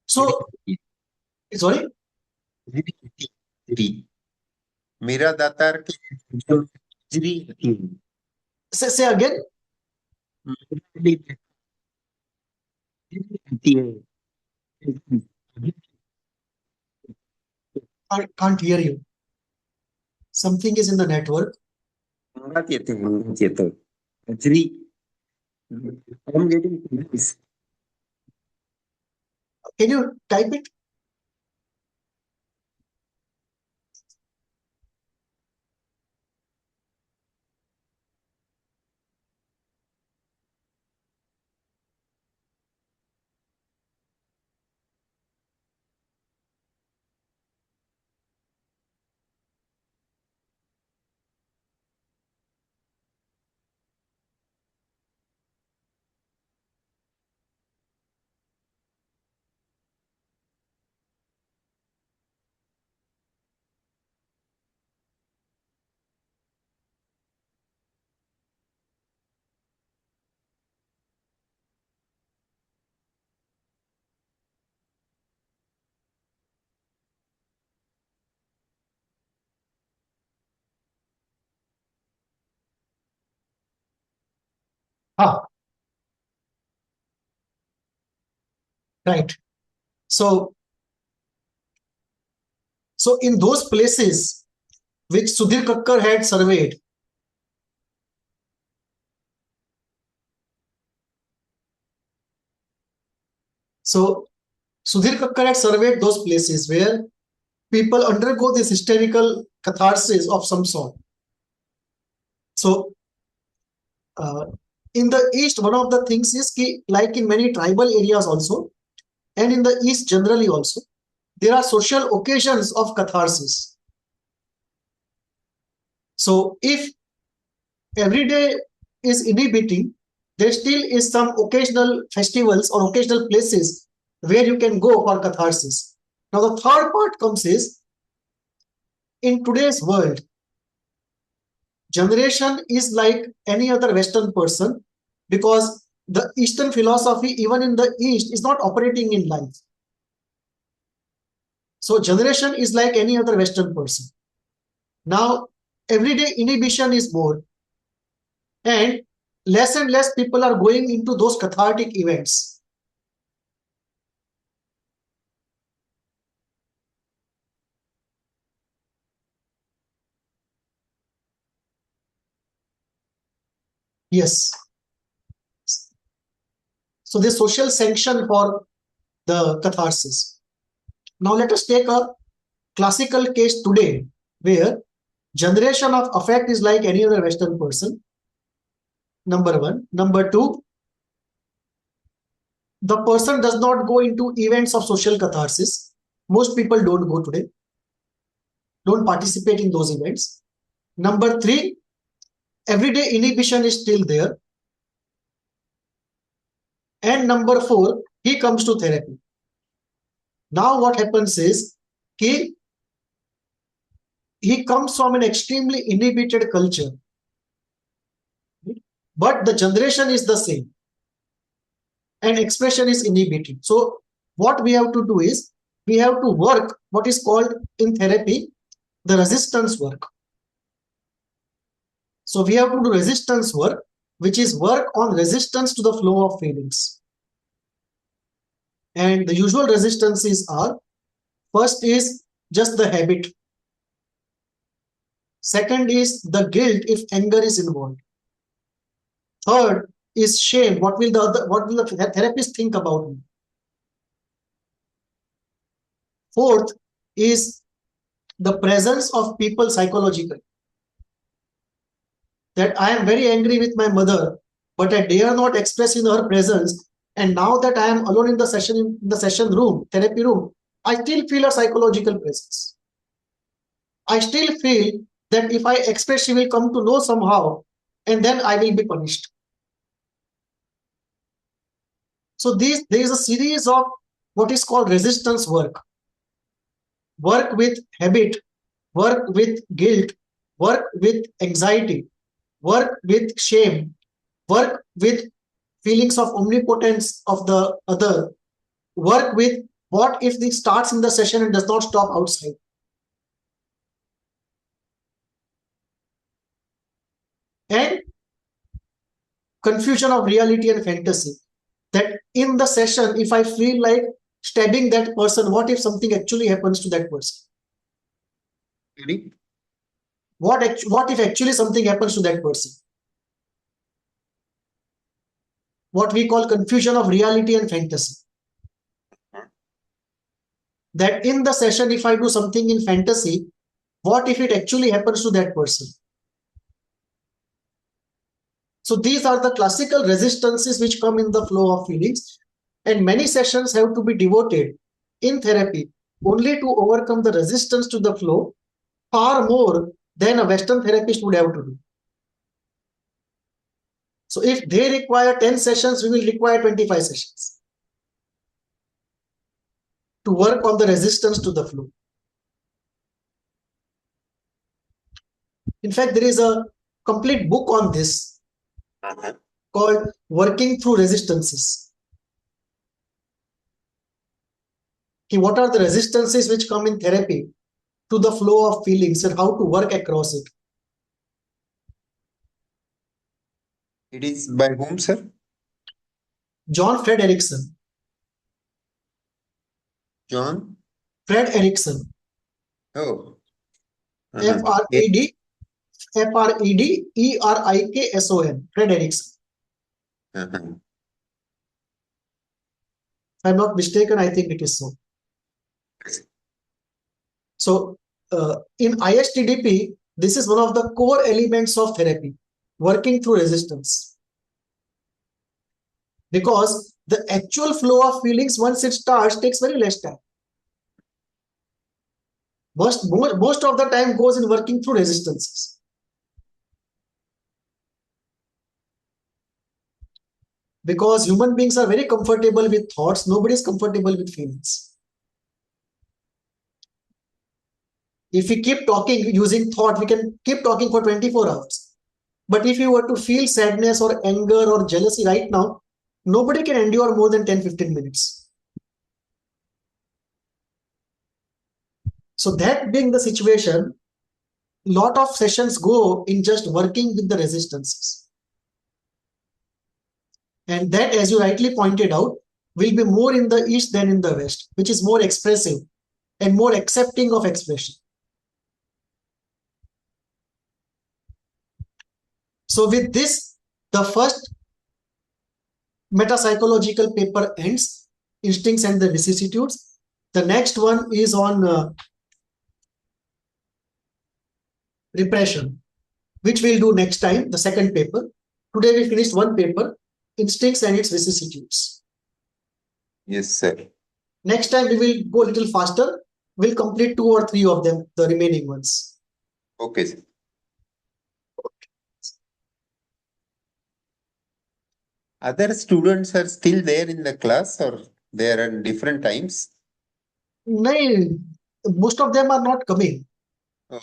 So, sorry? Mira datar Say again. I can't hear you. Something is in the network. I'm getting this. Can you type it? Right. So in those places which Sudhir Kakkar had surveyed, so Sudhir Kakkar had surveyed those places where people undergo this hysterical catharsis of some sort. So in the East, one of the things is like in many tribal areas also, and in the East generally also, there are social occasions of catharsis. So if every day is inhibiting, there still is some occasional festivals or occasional places where you can go for catharsis. Now the third part comes is in today's world, generation is like any other Western person, because the Eastern philosophy, even in the East, is not operating in life. So generation is like any other Western person. Now, everyday inhibition is more, and less people are going into those cathartic events. Yes. So the social sanction for the catharsis. Now let us take a classical case today where generation of affect is like any other Western person. Number one. Number two, the person does not go into events of social catharsis. Most people don't go today, don't participate in those events. Number three, everyday inhibition is still there. And number four, he comes to therapy. Now what happens is he comes from an extremely inhibited culture, but the generation is the same and expression is inhibited. So what we have to do is we have to work what is called in therapy the resistance work. So we have to do resistance work, which is work on resistance to the flow of feelings. And the usual resistances are, first is just the habit. Second is the guilt if anger is involved. Third is shame. What will the therapist think about me? Fourth is the presence of people psychologically. That I am very angry with my mother, but I dare not express in her presence. And now that I am alone in the session room, therapy room, I still feel a psychological presence. I still feel that if I express, she will come to know somehow, and then I will be punished. So there is a series of what is called resistance work. Work with habit, work with guilt, work with anxiety, work with shame, work with feelings of omnipotence of the other, work with what if this starts in the session and does not stop outside. And confusion of reality and fantasy. That in the session, if I feel like stabbing that person, what if something actually happens to that person? Ready? What if actually something happens to that person? What we call confusion of reality and fantasy. That in the session, if I do something in fantasy, what if it actually happens to that person? So these are the classical resistances which come in the flow of feelings, and many sessions have to be devoted in therapy only to overcome the resistance to the flow, far more than a Western therapist would have to do. So if they require 10 sessions, we will require 25 sessions to work on the resistance to the flow. In fact, there is a complete book on this called Working Through Resistances. Okay, what are the resistances which come in therapy to the flow of feelings and how to work across it? It is by whom, sir? John Fred Erickson. John? Fred Erickson. Oh. F-R-E-D F-R-E-D-E-R-I-K-S-O-N. Fred Erickson. If I'm not mistaken, I think it is so. So in ISTDP, this is one of the core elements of therapy, working through resistance. Because the actual flow of feelings, once it starts, takes very less time. Most of the time goes in working through resistances. Because human beings are very comfortable with thoughts, nobody is comfortable with feelings. If we keep talking using thought, we can keep talking for 24 hours. But if you were to feel sadness or anger or jealousy right now, nobody can endure more than 10-15 minutes. So that being the situation, lot of sessions go in just working with the resistances. And that, as you rightly pointed out, will be more in the East than in the West, which is more expressive and more accepting of expression. So with this, the first metapsychological paper ends, instincts and the vicissitudes. The next one is on repression, which we'll do next time, the second paper. Today we finished one paper, instincts and its vicissitudes. Yes, sir. Next time we will go a little faster. We'll complete 2 or 3 of them, the remaining ones. Okay, sir. Other students are still there in the class or they are at different times? No, most of them are not coming. Oh.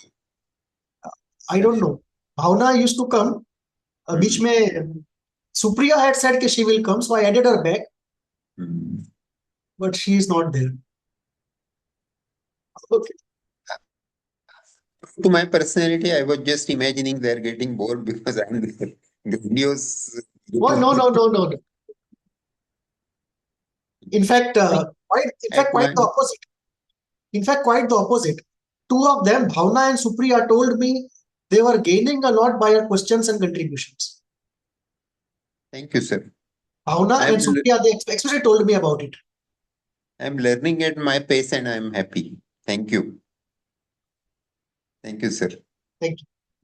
I don't know. Bhavna used to come. Which में Supriya had said that she will come, so I added her back. But she is not there. Okay. To my personality, I was just imagining they're getting bored because I'm there. The videos. Oh, no. In fact, quite the opposite. In fact, quite the opposite. 2 of them, Bhavna and Supriya, told me they were gaining a lot by your questions and contributions. Thank you, sir. Bhavna and Supriya, they especially told me about it. I'm learning at my pace and I'm happy. Thank you. Thank you, sir. Thank you.